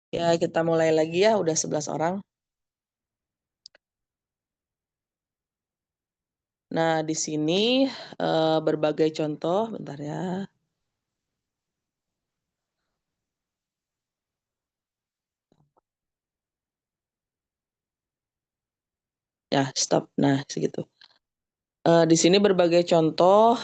Ya, kita mulai lagi ya, udah 11 orang. Nah, di sini berbagai contoh, bentar ya. Ya, stop. Nah, segitu. Di sini berbagai contoh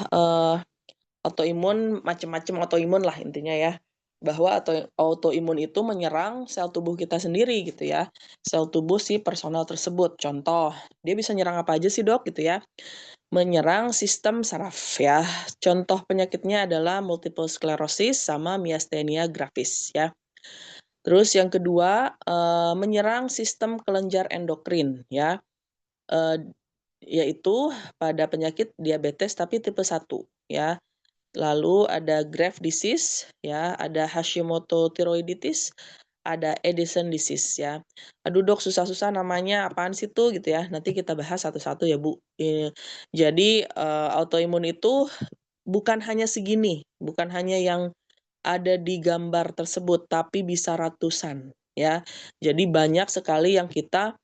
autoimun, macam-macam autoimun lah intinya ya. Bahwa autoimun itu menyerang sel tubuh kita sendiri gitu ya. Sel tubuh si personal tersebut. Contoh, dia bisa nyerang apa aja sih dok gitu ya. Menyerang sistem saraf ya. Contoh penyakitnya adalah multiple sclerosis sama myasthenia gravis ya. Terus yang kedua, menyerang sistem kelenjar endokrin ya, yaitu pada penyakit diabetes tapi tipe 1 ya. Lalu ada Graves' disease ya, ada Hashimoto thyroiditis, ada Addison disease ya. Aduh dok susah-susah namanya, apaan sih tuh gitu ya. Nanti kita bahas satu-satu ya Bu. Jadi autoimun itu bukan hanya segini, bukan hanya yang ada di gambar tersebut, tapi bisa ratusan ya. Jadi banyak sekali yang kita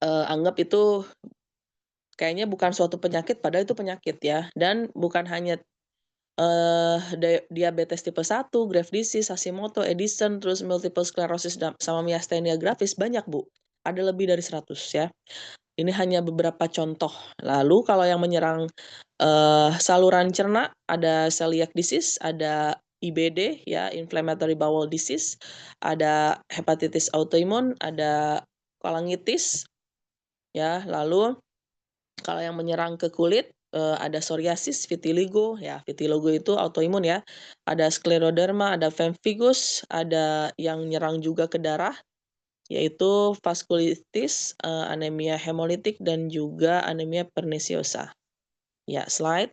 anggap itu kayaknya bukan suatu penyakit, padahal itu penyakit ya. Dan bukan hanya diabetes tipe 1, Graves' disease, Hashimoto, Addison, terus multiple sclerosis sama myasthenia gravis banyak Bu. Ada lebih dari 100 ya. Ini hanya beberapa contoh. Lalu kalau yang menyerang saluran cerna ada celiac disease, ada IBD ya, inflammatory bowel disease, ada hepatitis autoimun, ada kolangitis ya. Lalu kalau yang menyerang ke kulit ada psoriasis, vitiligo ya. Vitiligo itu autoimun ya. Ada scleroderma, ada pemphigus, ada yang nyerang juga ke darah yaitu vaskulitis, anemia hemolitik dan juga anemia perniciosa. Ya, slide.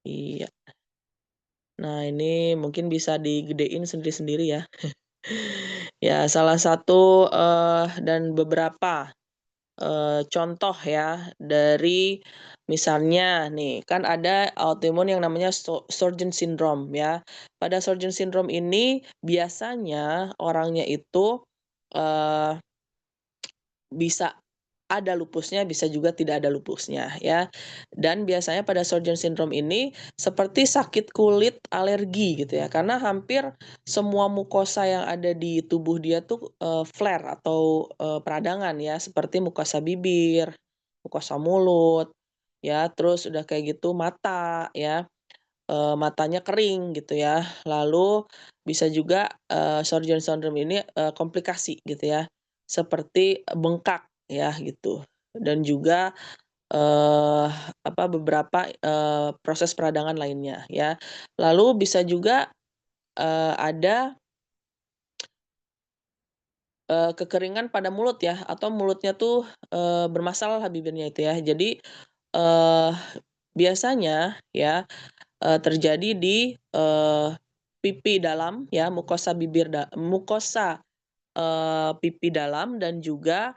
Iya. Nah, ini mungkin bisa digedein sendiri-sendiri ya. Ya, salah satu, dan beberapa, contoh ya dari misalnya nih, kan ada autoimun yang namanya Sjögren syndrome ya. Pada Sjögren syndrome ini biasanya orangnya itu, eee bisa ada lupusnya, bisa juga tidak ada lupusnya ya. Dan biasanya pada Sjögren syndrome ini seperti sakit kulit alergi gitu ya, karena hampir semua mukosa yang ada di tubuh dia tuh, flare atau, peradangan ya, seperti mukosa bibir, mukosa mulut, ya, terus udah kayak gitu mata ya, matanya kering gitu ya. Lalu bisa juga, Sjögren syndrome ini, komplikasi gitu ya, seperti bengkak ya gitu. Dan juga, beberapa, proses peradangan lainnya ya. Lalu bisa juga, ada kekeringan pada mulut ya, atau mulutnya tuh, bermasalah bibirnya itu ya. Jadi, eee, biasanya ya terjadi di, pipi dalam ya, mukosa, pipi dalam dan juga,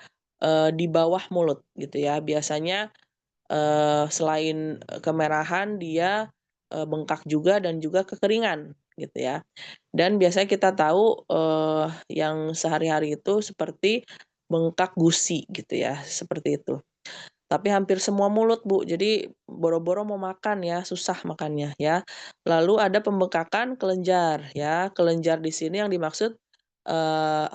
di bawah mulut gitu ya. Biasanya, selain, kemerahan dia, bengkak juga dan juga kekeringan gitu ya. Dan biasanya kita tahu, yang sehari-hari itu seperti bengkak gusi gitu ya, seperti itu. Tapi hampir semua mulut, Bu. Jadi boro-boro mau makan ya, susah makannya ya. Lalu ada pembengkakan kelenjar ya. Kelenjar di sini yang dimaksud,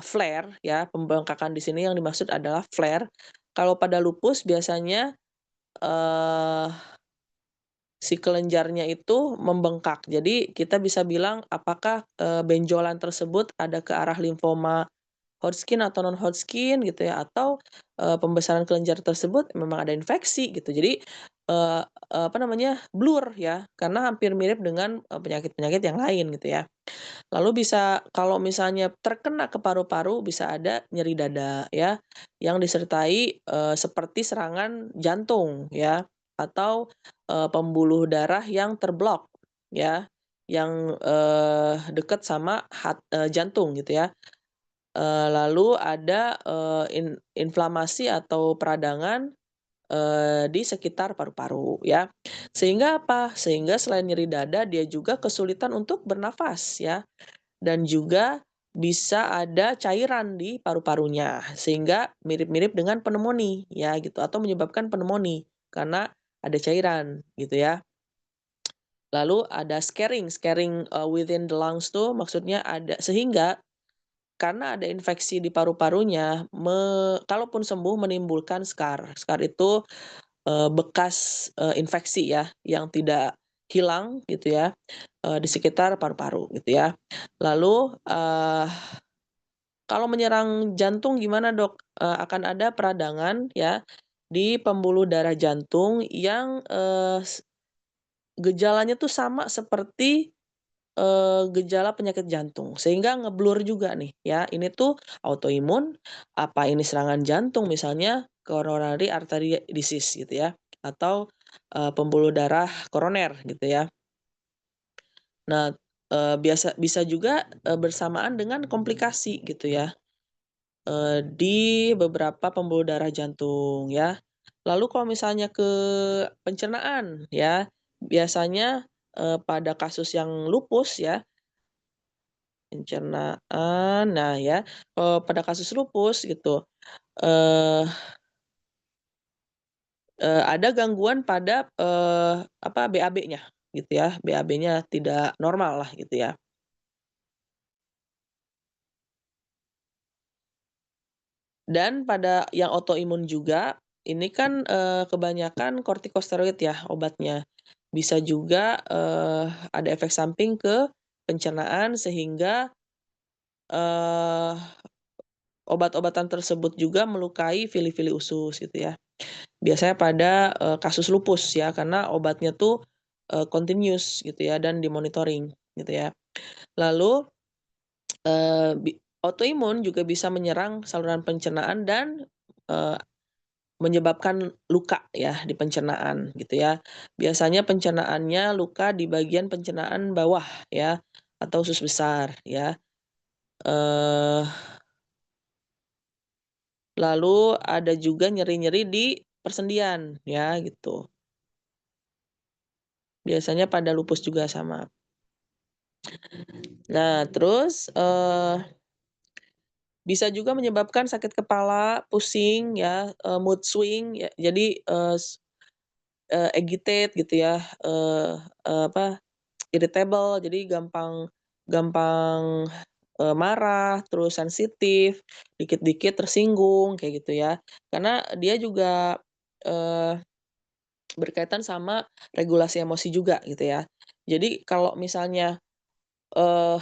flare ya, pembengkakan di sini yang dimaksud adalah flare. Kalau pada lupus biasanya, eee, si kelenjarnya itu membengkak. Jadi kita bisa bilang apakah, benjolan tersebut ada ke arah limfoma Hodgkin atau non-Hodgkin gitu ya, atau, pembesaran kelenjar tersebut memang ada infeksi gitu. Jadi, eee blur ya, karena hampir mirip dengan, penyakit-penyakit yang lain gitu ya. Lalu bisa kalau misalnya terkena ke paru-paru bisa ada nyeri dada ya, yang disertai, seperti serangan jantung ya, atau, pembuluh darah yang terblok ya, yang, dekat sama jantung gitu ya. Lalu ada, inflamasi atau peradangan, di sekitar paru-paru ya. Sehingga apa? Sehingga selain nyeri dada dia juga kesulitan untuk bernafas ya, dan juga bisa ada cairan di paru-parunya, sehingga mirip-mirip dengan pneumonia ya gitu, atau menyebabkan pneumonia karena ada cairan gitu ya. Lalu ada scarring, within the lungs tuh maksudnya ada sehingga karena ada infeksi di paru-parunya kalaupun sembuh menimbulkan scar. Scar itu, bekas, infeksi ya yang tidak hilang gitu ya, di sekitar paru-paru gitu ya. Lalu, kalau menyerang jantung gimana Dok? Akan ada peradangan ya di pembuluh darah jantung yang, gejalanya tuh sama seperti gejala penyakit jantung, sehingga ngeblur juga nih ya, ini tuh autoimun, apa ini serangan jantung misalnya coronary artery disease gitu ya, atau, pembuluh darah koroner gitu ya. Nah, bisa juga, bersamaan dengan komplikasi gitu ya, di beberapa pembuluh darah jantung ya. Lalu kalau misalnya ke pencernaan ya, biasanya, pada kasus yang lupus ya, pencernaan, nah ya, pada kasus lupus gitu, eee ada gangguan pada, apa, BAB-nya gitu ya, BAB-nya tidak normal lah gitu ya. Dan pada yang autoimun juga, ini kan, kebanyakan kortikosteroid ya obatnya. Bisa juga, ada efek samping ke pencernaan sehingga, eee, obat-obatan tersebut juga melukai vilih-vilih usus gitu ya. Biasanya pada, kasus lupus ya, karena obatnya tuh, continuous gitu ya dan dimonitoring gitu ya. Lalu, autoimun juga bisa menyerang saluran pencernaan dan, eee, menyebabkan luka ya di pencernaan gitu ya. Biasanya pencernaannya luka di bagian pencernaan bawah ya, atau usus besar ya. Eee, Lalu ada juga nyeri-nyeri di persendian ya gitu. Biasanya pada lupus juga sama. Nah terus, bisa juga menyebabkan sakit kepala, pusing ya, mood swing ya, jadi, agitate gitu ya, apa, irritable, jadi gampang gampang, marah, terus sensitif, dikit-dikit tersinggung, kayak gitu ya. Karena dia juga, eee, berkaitan sama regulasi emosi juga gitu ya. Jadi kalau misalnya, eee,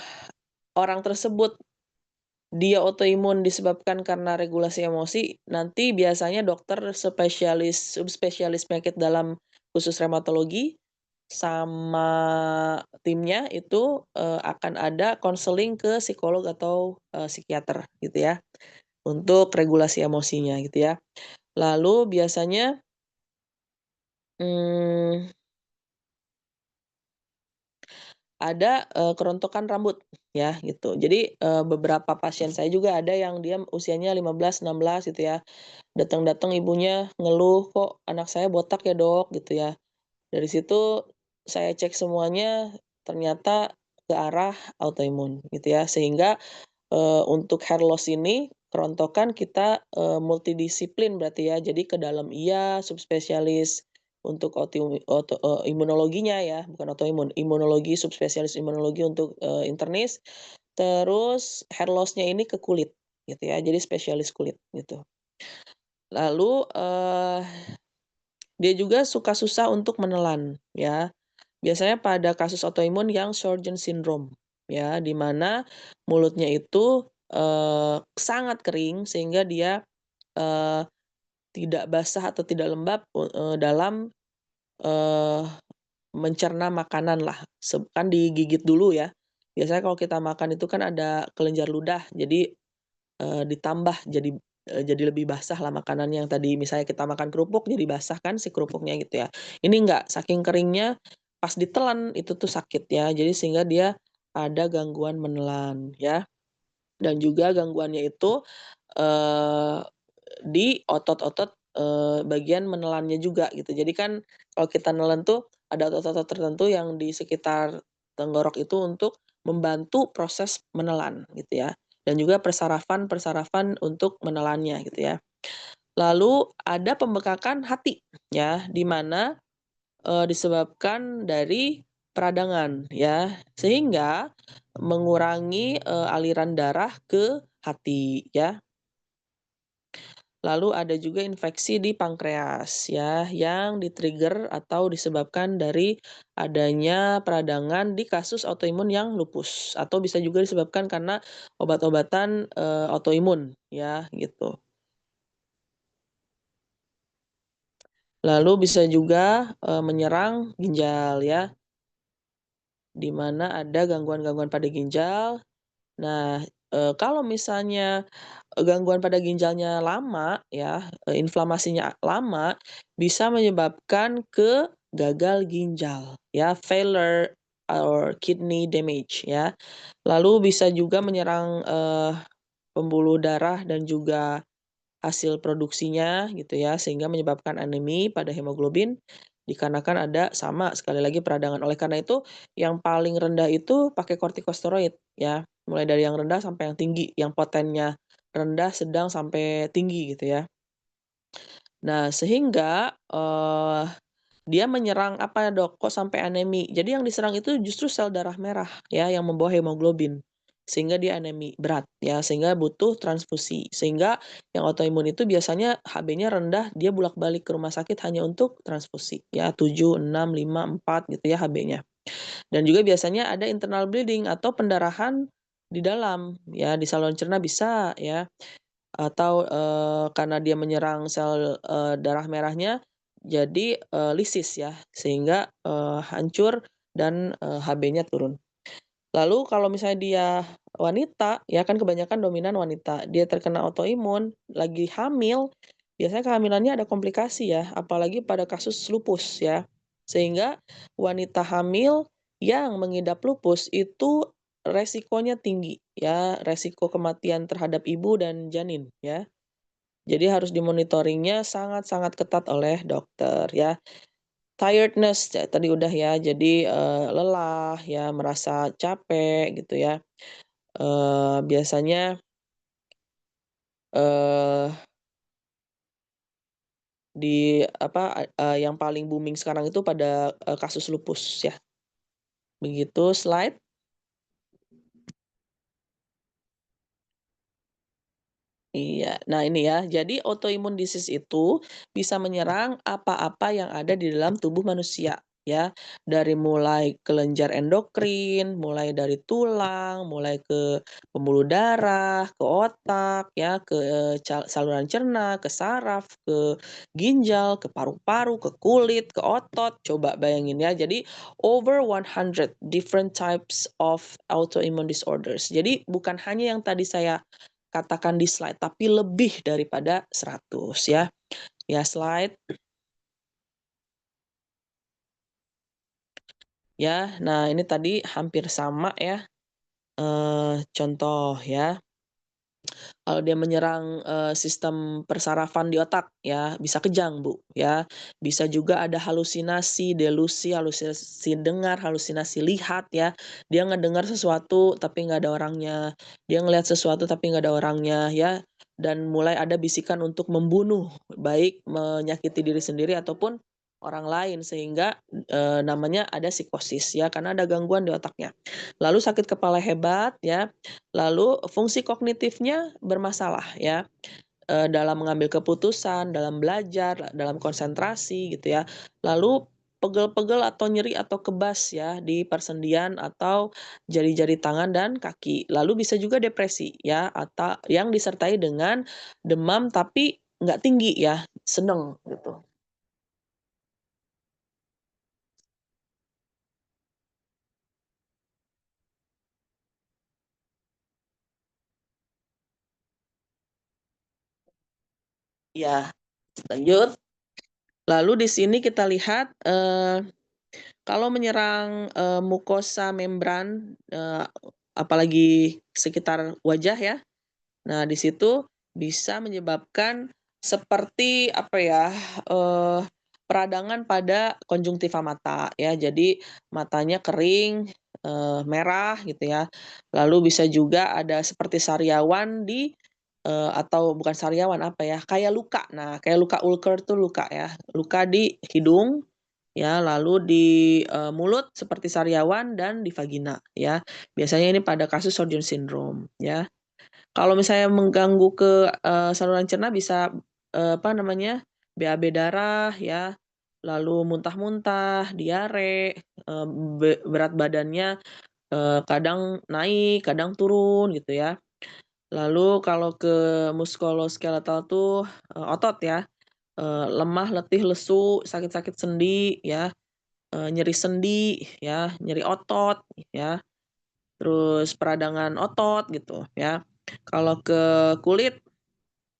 orang tersebut dia autoimun disebabkan karena regulasi emosi, nanti biasanya dokter subspesialis penyakit dalam khusus reumatologi sama timnya itu, akan ada konseling ke psikolog atau, psikiater gitu ya, untuk regulasi emosinya gitu ya. Lalu biasanya, mmm, ada, kerontokan rambut ya gitu. Jadi, beberapa pasien saya juga ada yang dia usianya 15, 16 gitu ya. Datang-datang ibunya ngeluh, "Kok anak saya botak ya, Dok?" Gitu ya. Dari situ saya cek semuanya ternyata ke arah autoimun gitu ya. Sehingga, untuk hair loss ini kerontokan kita, multidisiplin berarti ya. Jadi ke dalam iya, subspesialis untuk imunologinya ya, bukan autoimun, imunologi, subspesialis imunologi untuk, internis, terus hair loss-nya ini ke kulit gitu ya, jadi spesialis kulit gitu. Lalu, dia juga suka susah untuk menelan, ya. Biasanya pada kasus autoimun yang Sjögren syndrome, ya, di mana mulutnya itu, sangat kering sehingga dia, eee, tidak basah atau tidak lembab, dalam, eee, mencerna makananlah, kan digigit dulu ya. Biasanya kalau kita makan itu kan ada kelenjar ludah, jadi ditambah jadi lebih basah lah makanan yang tadi misalnya kita makan kerupuk jadi basah kan si kerupuknya gitu ya. Ini enggak, saking keringnya pas ditelan itu tuh sakit ya, jadi sehingga dia ada gangguan menelan ya, dan juga gangguannya itu, eee, di otot-otot bagian menelannya juga gitu. Jadi kan kalau kita nelen tuh ada otot-otot tertentu yang di sekitar tenggorok itu untuk membantu proses menelan gitu ya, dan juga persarafan-persarafan untuk menelannya gitu ya. Lalu ada pembekakan hati ya, di mana, disebabkan dari peradangan ya, sehingga mengurangi, aliran darah ke hati ya. Lalu ada juga infeksi di pankreas ya, yang di-trigger atau disebabkan dari adanya peradangan di kasus autoimun yang lupus, atau bisa juga disebabkan karena obat-obatan, autoimun ya, gitu. Lalu bisa juga, menyerang ginjal ya, di mana ada gangguan-gangguan pada ginjal. Nah, kalau misalnya, gangguan pada ginjalnya lama ya, inflamasinya lama, bisa menyebabkan ke gagal ginjal ya, failure or kidney damage ya. Lalu bisa juga menyerang, pembuluh darah dan juga hasil produksinya gitu ya, sehingga menyebabkan anemi pada hemoglobin, dikarenakan ada sama sekali lagi peradangan. Oleh karena itu, yang paling rendah itu pakai kortikosteroid ya, mulai dari yang rendah sampai yang tinggi, yang potennya rendah, sedang, sampai tinggi gitu ya. Nah sehingga, dia menyerang apa Dok, kok sampai anemi? Jadi yang diserang itu justru sel darah merah ya, yang membawa hemoglobin, sehingga dia anemi berat ya, sehingga butuh transfusi. Sehingga yang autoimun itu biasanya HB-nya rendah, dia bolak-balik ke rumah sakit hanya untuk transfusi ya, 7, 6, 5, 4 gitu ya HB-nya. Dan juga biasanya ada internal bleeding atau pendarahan di dalam ya, di saluran cerna bisa ya. Atau, karena dia menyerang sel, darah merahnya, jadi, lisis ya, sehingga, hancur dan, HB-nya turun. Lalu kalau misalnya dia wanita, ya kan kebanyakan dominan wanita, dia terkena autoimun, lagi hamil, biasanya kehamilannya ada komplikasi ya, apalagi pada kasus lupus ya. Sehingga wanita hamil yang mengidap lupus itu resikonya tinggi ya, resiko kematian terhadap ibu dan janin ya. Jadi harus dimonitoringnya sangat-sangat ketat oleh dokter ya. Tiredness tadi udah ya, jadi, lelah ya, merasa capek gitu ya. Biasanya, eee, yang paling booming sekarang itu pada, kasus lupus ya. Begitu slide. Iya. Nah ini ya, jadi autoimmune disease itu bisa menyerang apa-apa yang ada di dalam tubuh manusia, ya. Dari mulai kelenjar endokrin, mulai dari tulang, mulai ke pembuluh darah, ke otak, ya, ke saluran cerna, ke saraf, ke ginjal, ke paru-paru, ke kulit, ke otot. Coba bayangin ya, jadi over 100 different types of autoimmune disorders. Jadi bukan hanya yang tadi saya katakan di slide, tapi lebih daripada 100 ya. Ya slide, ya. Nah ini tadi hampir sama ya, contoh ya. Kalau dia menyerang, sistem persarafan di otak ya, bisa kejang, Bu, ya. Bisa juga ada halusinasi, delusi, halusinasi dengar, halusinasi lihat ya. Dia ngedengar sesuatu tapi nggak ada orangnya, dia ngelihat sesuatu tapi nggak ada orangnya ya, dan mulai ada bisikan untuk membunuh, baik menyakiti diri sendiri ataupun orang lain sehingga, namanya ada psikosis ya, karena ada gangguan di otaknya. Lalu sakit kepala hebat ya, lalu fungsi kognitifnya bermasalah ya, dalam mengambil keputusan, dalam belajar, dalam konsentrasi gitu ya. Lalu pegel-pegel atau nyeri atau kebas ya di persendian atau jari-jari tangan dan kaki. Lalu bisa juga depresi ya, atau yang disertai dengan demam tapi nggak tinggi ya, sedang gitu. Ya, lanjut. Lalu di sini kita lihat, kalau menyerang, mukosa membran, apalagi sekitar wajah ya, nah di situ bisa menyebabkan seperti apa ya, eee, peradangan pada konjungtiva mata ya. Jadi matanya kering, merah gitu ya. Lalu bisa juga ada seperti sariawan di atau bukan sariawan, apa ya, kayak luka. Nah, kayak luka ulcer tuh luka ya, luka di hidung ya, lalu di, mulut seperti sariawan dan di vagina ya. Biasanya ini pada kasus Sjögren's syndrome ya. Kalau misalnya mengganggu ke, saluran cerna bisa, apa namanya, BAB darah ya, lalu muntah-muntah, diare, berat badannya, kadang naik, kadang turun gitu ya. Lalu kalau ke muskuloskeletal tuh, otot ya, lemah, letih, lesu, sakit-sakit sendi ya, nyeri sendi ya, nyeri otot ya, terus peradangan otot gitu ya. Kalau ke kulit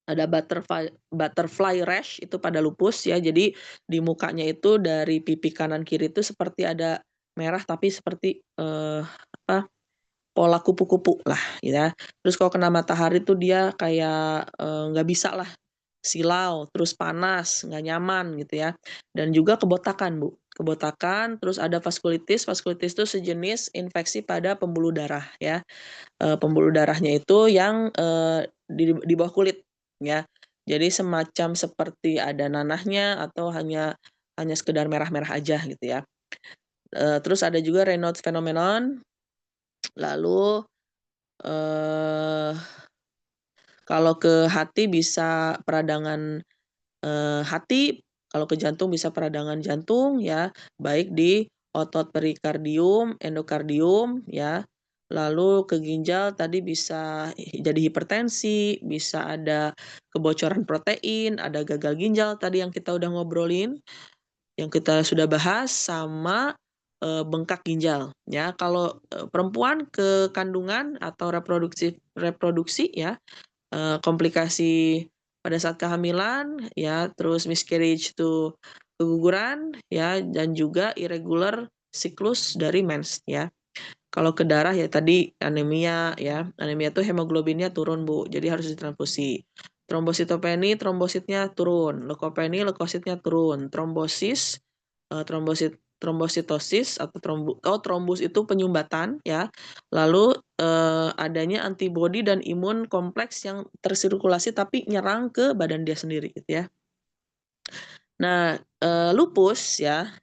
ada butterfly rash itu pada lupus ya, jadi di mukanya itu dari pipi kanan kiri itu seperti ada merah tapi seperti, apa, pola kupu-kupu lah ya. Terus kalau kena matahari tuh dia kayak, nggak bisalah, silau, terus panas, nggak nyaman gitu ya. Dan juga kebotakan, Bu, kebotakan, terus ada vaskulitis, vaskulitis itu sejenis infeksi pada pembuluh darah ya. Pembuluh darahnya itu yang, di bawah kulit ya. Jadi semacam seperti ada nanahnya atau hanya sekedar merah-merah aja gitu ya. Terus ada juga Raynaud's phenomenon, lalu, eee, kalau ke hati bisa peradangan, hati, kalau ke jantung bisa peradangan jantung ya, baik di otot perikardium, endokardium ya. Lalu ke ginjal tadi bisa jadi hipertensi, bisa ada kebocoran protein, ada gagal ginjal tadi yang kita udah ngobrolin, yang kita sudah bahas, sama, bengkak ginjal ya. Kalau, perempuan ke kandungan atau reproduksi reproduksi ya, komplikasi pada saat kehamilan ya, terus miscarriage itu keguguran ya, dan juga irregular siklus dari mens ya. Kalau ke darah ya tadi anemia ya, anemia tuh hemoglobinnya turun, Bu, jadi harus ditransfusi. Trombositopeni, trombositnya turun, leukopeni, leukositnya turun, trombosis, trombositosis atau trombus itu penyumbatan ya, lalu, adanya antibodi dan imun kompleks yang tersirkulasi tapi nyerang ke badan dia sendiri gitu ya. Nah, lupus ya,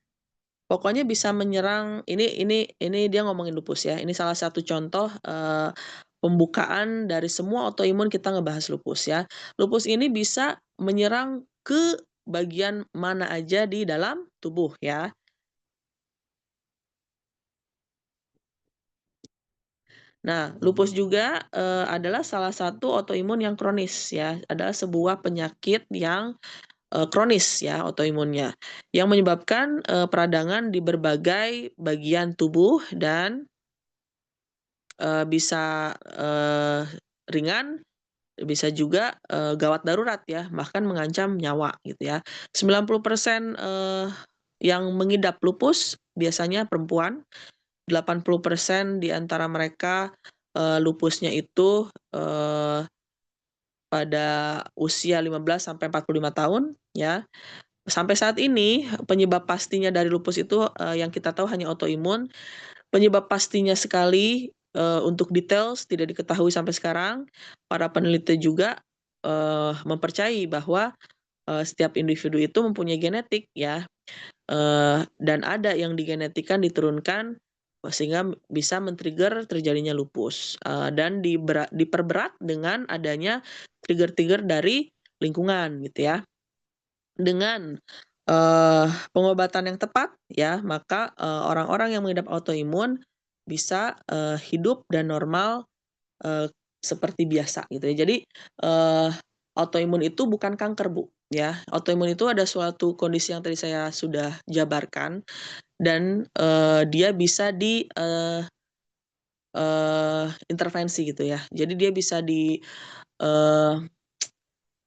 pokoknya bisa menyerang ini dia ngomongin lupus ya, ini salah satu contoh, pembukaan dari semua autoimun kita ngebahas lupus ya. Lupus ini bisa menyerang ke bagian mana aja di dalam tubuh ya. Nah, lupus juga, adalah salah satu autoimun yang kronis ya, adalah sebuah penyakit yang, kronis ya autoimunnya, yang menyebabkan, peradangan di berbagai bagian tubuh dan bisa, ringan, bisa juga, gawat darurat ya, bahkan mengancam nyawa gitu ya. 90%, yang mengidap lupus biasanya perempuan, 80% di antara mereka, lupusnya itu, pada usia 15 sampai 45 tahun ya. Sampai saat ini penyebab pastinya dari lupus itu, yang kita tahu hanya autoimun. Penyebab pastinya sekali, untuk details tidak diketahui sampai sekarang. Para peneliti juga, mempercayai bahwa, setiap individu itu mempunyai genetik ya, dan ada yang digenetikan diturunkan, sehingga bisa men-trigger terjadinya lupus, dan diperberat dengan adanya trigger-trigger dari lingkungan gitu ya. Dengan, pengobatan yang tepat ya, maka, orang-orang yang mengidap autoimun bisa, hidup dan normal, eee, seperti biasa gitu ya. Jadi, autoimun itu bukan kanker, Bu, ya. Autoimun itu ada suatu kondisi yang tadi saya sudah jabarkan dan, dia bisa intervensi gitu ya. Jadi dia bisa eee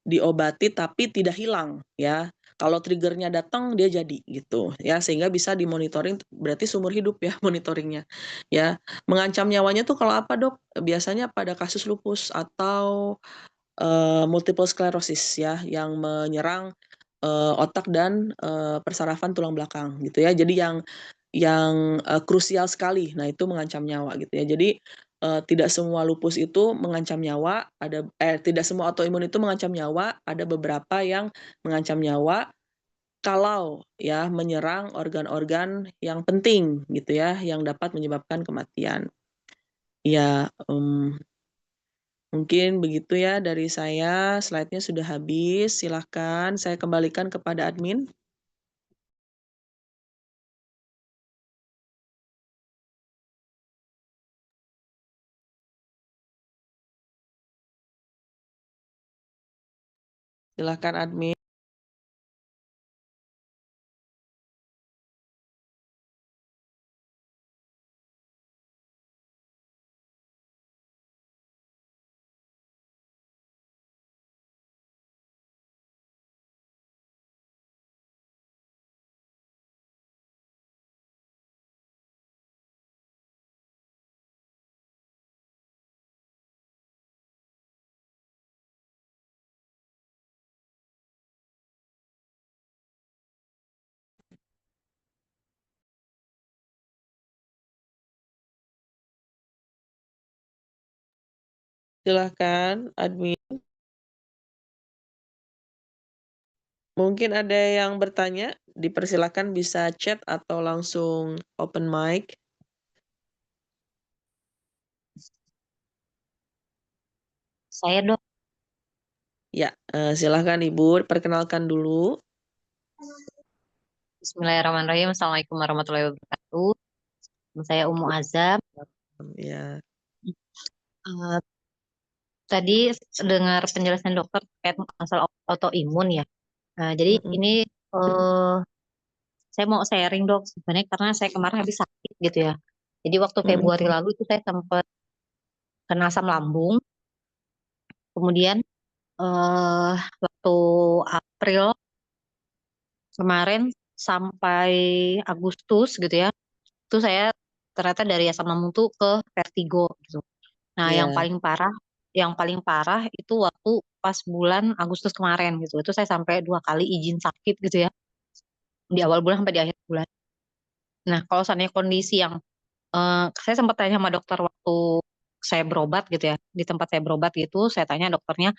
diobati tapi tidak hilang ya. Kalau trigger-nya datang dia jadi gitu ya, sehingga bisa dimonitoring berarti seumur hidup ya monitoringnya ya. Mengancam nyawanya tuh kalau apa, Dok? Biasanya pada kasus lupus atau, multiple sclerosis ya, yang menyerang, otak dan, persarafan tulang belakang gitu ya. Jadi yang krusial sekali, nah itu mengancam nyawa gitu ya. Jadi, tidak semua lupus itu mengancam nyawa, tidak semua autoimun itu mengancam nyawa, ada beberapa yang mengancam nyawa kalau ya menyerang organ-organ yang penting gitu ya, yang dapat menyebabkan kematian. Ya, mungkin begitu ya dari saya, slide-nya sudah habis, silahkan saya kembalikan kepada admin. Silahkan admin. Silahkan admin. Mungkin ada yang bertanya, dipersilakan bisa chat atau langsung open mic. Saya Dok. Ya, silahkan Ibu, perkenalkan dulu. Bismillahirrahmanirrahim. Assalamualaikum warahmatullahi wabarakatuh. Saya Umu Azam. Ya. Eh, Tadi dengar penjelasan dokter terkait masalah autoimun ya. Nah, jadi Mhm, ini eh, saya mau sharing dok sebenarnya karena saya kemarin habis sakit gitu ya. Jadi waktu mhm, Februari lalu itu saya sempat kena asam lambung. Kemudian waktu April kemarin sampai Agustus gitu ya, itu saya ternyata dari asam lambung tuh ke vertigo gitu. Nah, iya, yang paling parah itu waktu pas bulan Agustus kemarin gitu. Itu saya sampai 2 kali izin sakit gitu ya, di awal bulan sampai di akhir bulan. Nah, kalau seandainya kondisi yang saya sempat tanya sama dokter waktu saya berobat gitu ya, di tempat saya berobat gitu, saya tanya dokternya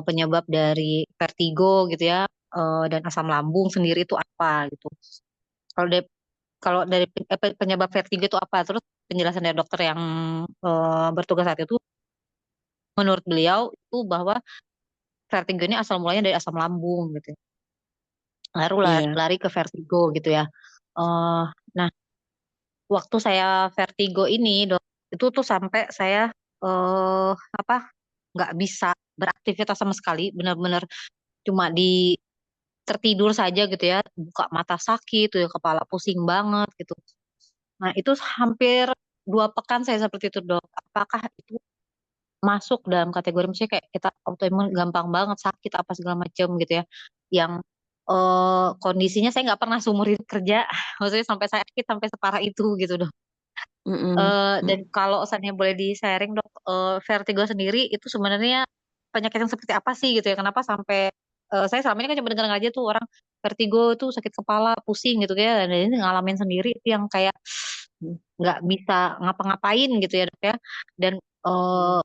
penyebab dari vertigo gitu ya, dan asam lambung sendiri itu apa gitu. Kalau dari penyebab vertigo itu apa? Terus penjelasan dari dokter yang bertugas saat itu, menurut beliau itu bahwa vertigo ini asal mulanya dari asam lambung gitu ya. Lalu iya, lari ke vertigo gitu ya. Eh, nah, waktu saya vertigo ini dok, itu tuh sampai saya eh apa nggak bisa beraktivitas sama sekali, benar-benar cuma di tertidur saja gitu ya, buka mata sakit, tuh ya, kepala pusing banget gitu. Nah, itu hampir 2 pekan saya seperti itu dok. Apakah itu masuk dalam kategori misalnya kayak kita autoimun gampang banget sakit apa segala macam gitu ya, yang kondisinya saya nggak pernah seumur hidup kerja, maksudnya sampai sakit sampai separah itu gitu dok. mhm, Dan kalau seandainya boleh di sharing dok, vertigo sendiri itu sebenarnya penyakit yang seperti apa sih gitu ya, kenapa sampai saya selama ini kan cuma dengar aja tuh orang vertigo itu sakit kepala pusing gitu ya, dan ini ngalamin sendiri itu yang kayak mhm, nggak bisa ngapa-ngapain gitu ya dok ya, dan eh,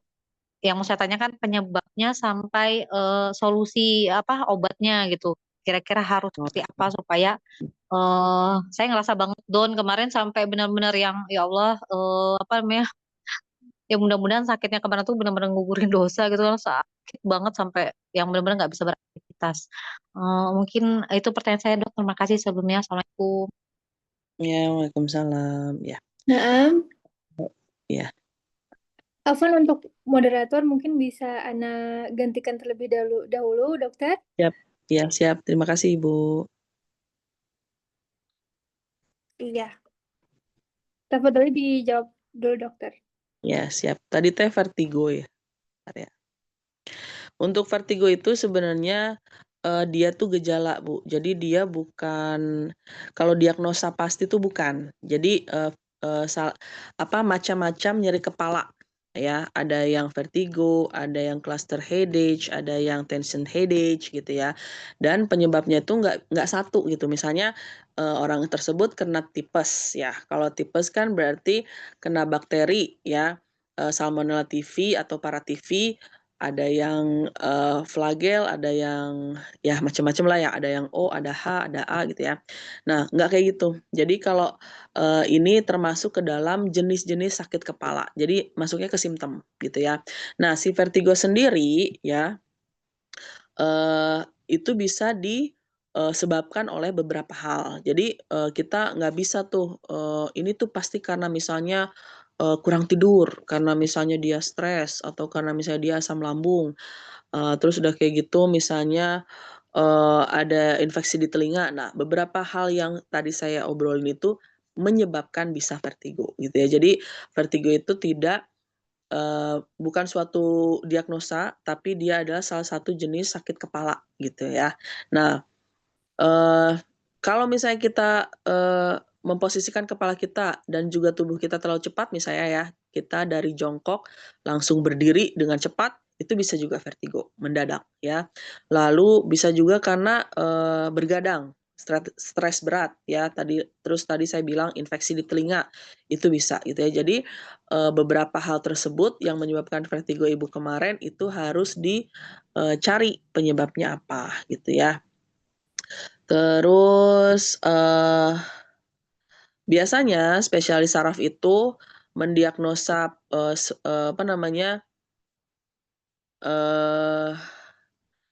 yang mau saya tanyakan penyebabnya sampai solusi apa obatnya gitu. Kira-kira harus oh, seperti apa supaya saya ngerasa banget down kemarin sampai benar-benar yang ya Allah apa namanya ya mudah-mudahan sakitnya kemarin tuh benar-benar ngugurin dosa gitu kan sakit banget sampai yang benar-benar nggak bisa beraktivitas. Mungkin itu pertanyaan saya dok. Terima kasih sebelumnya. Assalamualaikum. iya, waalaikumsalam, ya, Nah, iya, Afwan untuk moderator mungkin bisa Ana gantikan terlebih dahulu, dokter. siap, iya, siap, terima kasih Ibu. Iya. Tafadhali dijawab dulu, dokter. Ya, siap. Tadi teh vertigo ya, bentar ya. Untuk vertigo itu sebenarnya, dia tuh gejala, Bu. Jadi dia bukan kalau diagnosa pasti tuh bukan. Jadi, eee eee, macam-macam nyeri kepala, ya, ada yang vertigo, ada yang cluster headache, ada yang tension headache gitu ya. Dan penyebabnya itu nggak satu gitu. Misalnya orang tersebut kena tipes ya. Kalau tipes kan berarti kena bakteri ya, Salmonella typhi atau Paratyphi, ada yang flagel, ada yang ya macam-macam lah ya, ada yang O, ada H, ada A gitu ya. Nah, nggak kayak gitu. Jadi kalau ini termasuk ke dalam jenis-jenis sakit kepala. Jadi masuknya ke simptom gitu ya. Nah, si vertigo sendiri ya itu bisa disebabkan oleh beberapa hal. Jadi kita nggak bisa tuh ini tuh pasti karena misalnya kurang tidur, karena misalnya dia stres atau karena misalnya dia asam lambung. Terus udah kayak gitu misalnya ada infeksi di telinga. Nah, beberapa hal yang tadi saya obrolin itu menyebabkan bisa vertigo gitu ya. Jadi vertigo itu bukan suatu diagnosa, tapi dia adalah salah satu jenis sakit kepala gitu ya. Nah, eee, kalau misalnya kita memposisikan kepala kita dan juga tubuh kita terlalu cepat misalnya ya, kita dari jongkok langsung berdiri dengan cepat, itu bisa juga vertigo mendadak ya. Lalu bisa juga karena bergadang, stres berat ya terus tadi saya bilang infeksi di telinga, itu bisa gitu ya. Jadi beberapa hal tersebut yang menyebabkan vertigo Ibu kemarin itu harus dicari penyebabnya apa gitu ya. Terus biasanya spesialis saraf itu mendiagnosa apa namanya, eee,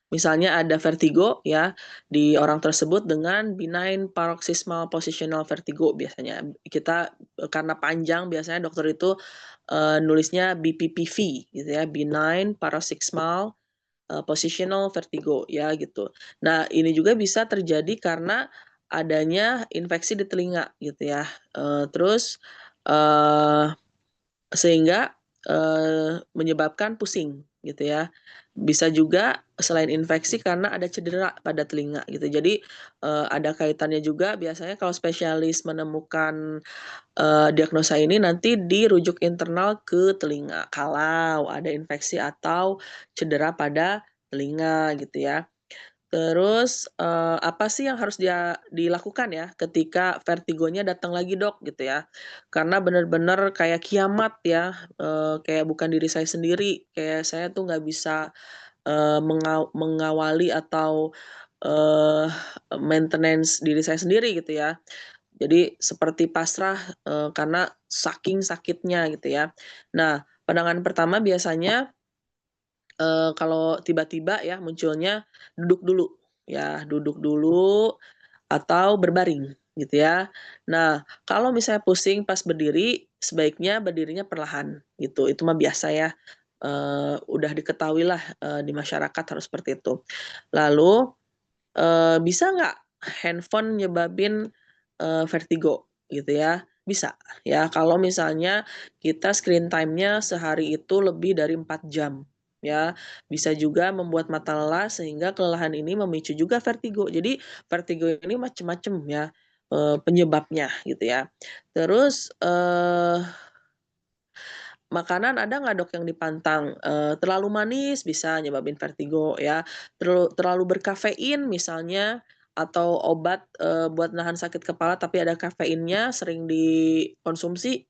misalnya ada vertigo ya di orang tersebut dengan benign paroxysmal positional vertigo biasanya. Kita karena panjang biasanya dokter itu nulisnya BPPV gitu ya, benign paroxysmal positional vertigo ya gitu. Nah, ini juga bisa terjadi karena adanya infeksi di telinga gitu ya, terus eee, sehingga menyebabkan pusing gitu ya. Bisa juga selain infeksi karena ada cedera pada telinga gitu. Jadi ada kaitannya juga biasanya kalau spesialis menemukan diagnosa ini nanti dirujuk internal ke telinga kalau ada infeksi atau cedera pada telinga gitu ya. Terus apa sih yang harus dilakukan ya ketika vertigonya datang lagi Dok gitu ya. Karena benar-benar kayak kiamat ya, kayak bukan diri saya sendiri, kayak saya tuh nggak bisa mengawali atau eee, maintenance diri saya sendiri gitu ya. Jadi seperti pasrah karena saking sakitnya gitu ya. Nah, pandangan pertama biasanya kalau tiba-tiba ya munculnya duduk dulu, ya duduk dulu atau berbaring gitu ya. Nah, kalau misalnya pusing pas berdiri, sebaiknya berdirinya perlahan gitu, itu mah biasa ya, udah diketahuilah di masyarakat harus seperti itu. Lalu bisa nggak handphone nyebabin vertigo gitu ya? Bisa ya, kalau misalnya kita screen time-nya sehari itu lebih dari 4 jam ya. Bisa juga membuat mata lelah sehingga kelelahan ini memicu juga vertigo. Jadi vertigo ini macam-macam ya penyebabnya gitu ya. Terus makanan ada nggak Dok yang dipantang? Terlalu manis bisa nyebabin vertigo ya, terlalu berkafein misalnya, atau obat buat nahan sakit kepala tapi ada kafeinnya sering dikonsumsi,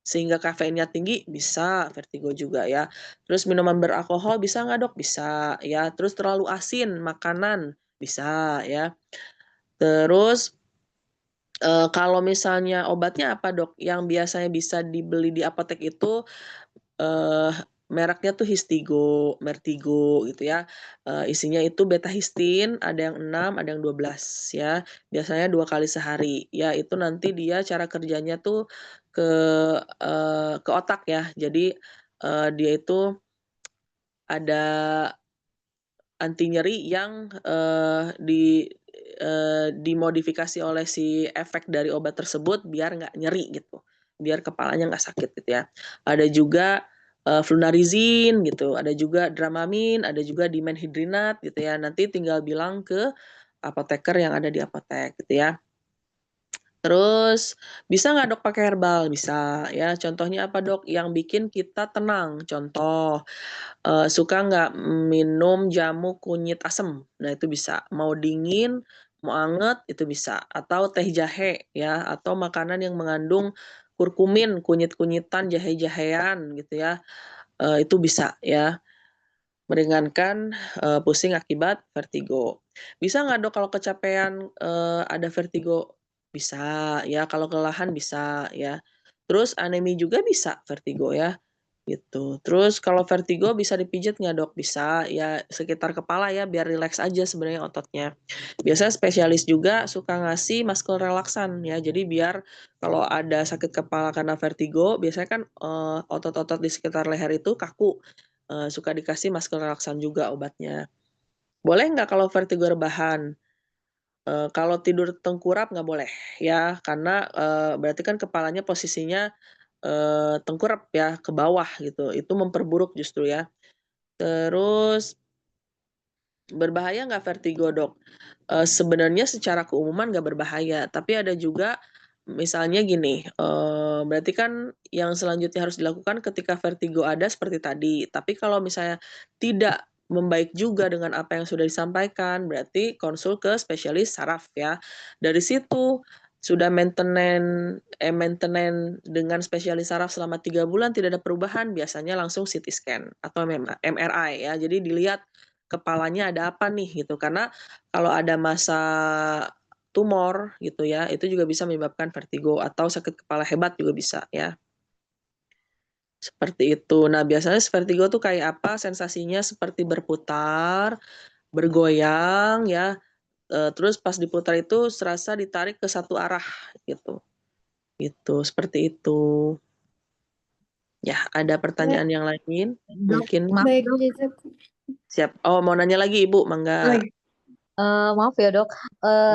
sehingga kafeinnya tinggi, bisa vertigo juga ya. Terus minuman beralkohol bisa nggak Dok? Bisa ya. Terus terlalu asin makanan, bisa ya. Terus kalau misalnya obatnya apa Dok? Yang biasanya bisa dibeli di apotek itu Eee, mereknya tuh Histigo, Mertigo gitu ya, isinya itu beta-histin, ada yang 6, ada yang 12 ya, biasanya 2 kali sehari. Ya itu nanti dia cara kerjanya tuh ke ke otak ya. Jadi dia itu ada anti nyeri yang dimodifikasi oleh si efek dari obat tersebut biar nggak nyeri gitu, biar kepalanya nggak sakit gitu ya. Ada juga Flunarizin gitu, ada juga Dramamine, ada juga Dimenhydrinate gitu ya. Nanti tinggal bilang ke apoteker yang ada di apotek gitu ya. Terus bisa nggak Dok pakai herbal? Bisa ya. Contohnya apa Dok? Yang bikin kita tenang. Contoh, suka nggak minum jamu kunyit asem? Nah itu bisa. Mau dingin, mau anget itu bisa. Atau teh jahe ya, atau makanan yang mengandung kurkumin, kunyit-kunyitan, jahe-jahean gitu ya. Itu bisa ya. Meringankan, pusing akibat vertigo. Bisa nggak Dok kalau kecapean, ada vertigo? Bisa ya, kalau kelelahan bisa ya. Terus anemi juga bisa vertigo ya, gitu. Terus kalau vertigo bisa dipijit nggak Dok? Bisa, ya sekitar kepala ya biar rileks aja sebenarnya ototnya. Biasanya spesialis juga suka ngasih masker relaksan ya, jadi biar kalau ada sakit kepala karena vertigo, biasanya kan, otot-otot di sekitar leher itu kaku, suka dikasih masker relaksan juga obatnya. Boleh nggak kalau vertigo rebahan? Kalau tidur tengkurap nggak boleh ya, karena, berarti kan kepalanya posisinya, tengkurap ya, ke bawah gitu, itu memperburuk justru ya. Terus berbahaya nggak vertigo, Dok? Sebenarnya secara keumuman nggak berbahaya, tapi ada juga misalnya gini, berarti kan yang selanjutnya harus dilakukan ketika vertigo ada seperti tadi, tapi kalau misalnya tidak membaik juga dengan apa yang sudah disampaikan, berarti konsul ke spesialis saraf ya. Dari situ sudah maintenance dengan spesialis saraf selama 3 bulan tidak ada perubahan, biasanya langsung CT scan atau MRI ya. Jadi dilihat kepalanya ada apa nih gitu, karena kalau ada masa tumor gitu ya, itu juga bisa menyebabkan vertigo atau sakit kepala hebat juga bisa ya, seperti itu. Nah biasanya vertigo tuh kayak apa, sensasinya seperti berputar, bergoyang ya, terus pas diputar itu serasa ditarik ke satu arah gitu, gitu, seperti itu. Ya, ada Ya, pertanyaan yang lain? Dok, Mungkin maaf baik, dok. Jazakum. siap. Oh mau nanya lagi Ibu, Oh, mangga. iya. Maaf ya dok,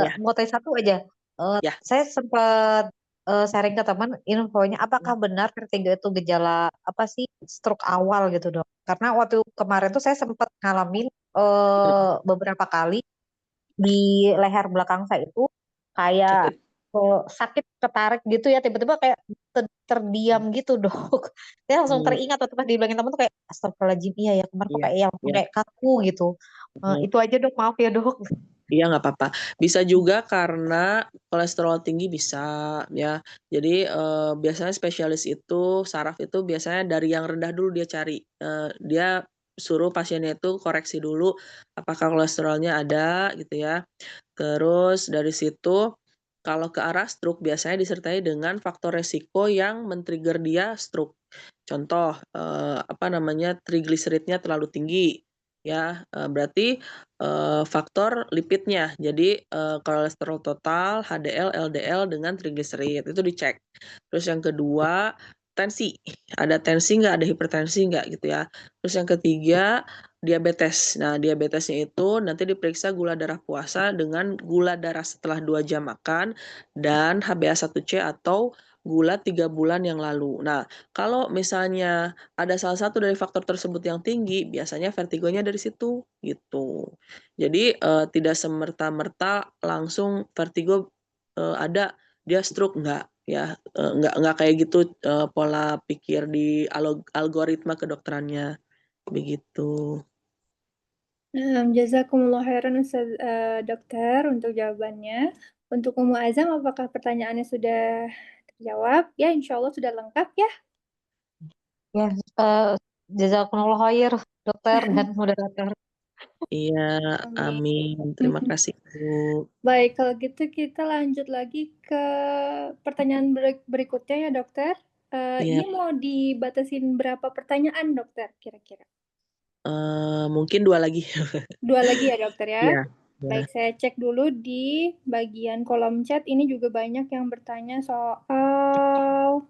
Ya, mau tanya satu aja. ya. Saya sempat sharing ke teman infonya, apakah benar vertigo itu gejala apa sih stroke awal gitu dok? Karena waktu kemarin tuh saya sempat ngalamin beberapa kali di leher belakang saya itu kayak Sakit. sakit ketarik gitu ya, tiba-tiba kayak terdiam gitu dok. Saya langsung Hmm, teringat waktu pas dibilangin teman tuh kayak astagfirullahaladzim, iya ya kemarin kok iya, kayak ya langsung iya. kayak kaku gitu. Itu aja dok, maaf ya dok. Iya nggak apa-apa. Bisa juga karena kolesterol tinggi bisa ya. Jadi, biasanya spesialis itu, saraf itu biasanya dari yang rendah dulu dia cari, dia suruh pasiennya itu koreksi dulu apakah kolesterolnya ada gitu ya. Terus dari situ kalau ke arah stroke biasanya disertai dengan faktor resiko yang men-trigger dia stroke. Contoh, apa namanya, trigliseridnya terlalu tinggi ya, berarti, faktor lipidnya. Jadi, kolesterol total, HDL, LDL dengan trigliserid itu dicek. Terus yang kedua, tensi, ada tensi nggak, ada hipertensi nggak gitu ya. Terus yang ketiga, diabetes. Nah, diabetesnya itu nanti diperiksa gula darah puasa dengan gula darah setelah 2 jam makan dan HbA1c atau gula 3 bulan yang lalu. Nah, kalau misalnya ada salah satu dari faktor tersebut yang tinggi, biasanya vertigonya dari situ, gitu. Jadi, tidak semerta-merta langsung vertigo, ada, dia stroke, enggak, ya, enggak kayak gitu, pola pikir di algoritma kedokterannya, begitu. Jazakumullah khairan Ustaz, dokter untuk jawabannya. Untuk Ummu Azam, apakah pertanyaannya sudah terjawab? Ya, insya Allah sudah lengkap ya. Ya, jazakumullah khair dokter dan moderator. Iya, Amin. amin. Terima kasih, Bu. Baik, kalau gitu kita lanjut lagi ke pertanyaan berikutnya ya dokter. Iya, Ini mau dibatasin berapa pertanyaan dokter kira-kira? mungkin 2 lagi. 2 lagi ya dokter ya? Iya, iya. Baik, saya cek dulu di bagian kolom chat. Ini juga banyak yang bertanya soal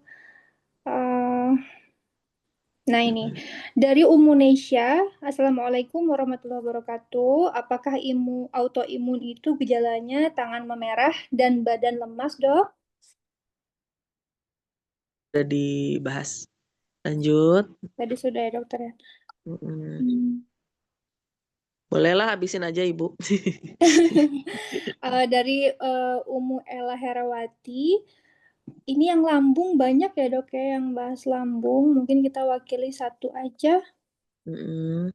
nah ini, Mhm. dari Ummunesya, Assalamualaikum warahmatullahi wabarakatuh. Apakah autoimun itu gejalanya tangan memerah dan badan lemas, dok? Udah dibahas. Lanjut. Tadi sudah ya dokter ya. Mhm. Hmm. Bolehlah habisin aja Ibu. Dari Umu Ella Herawati, ini yang lambung banyak ya dok ya yang bahas lambung. Mungkin kita wakili satu aja. Mm-mm.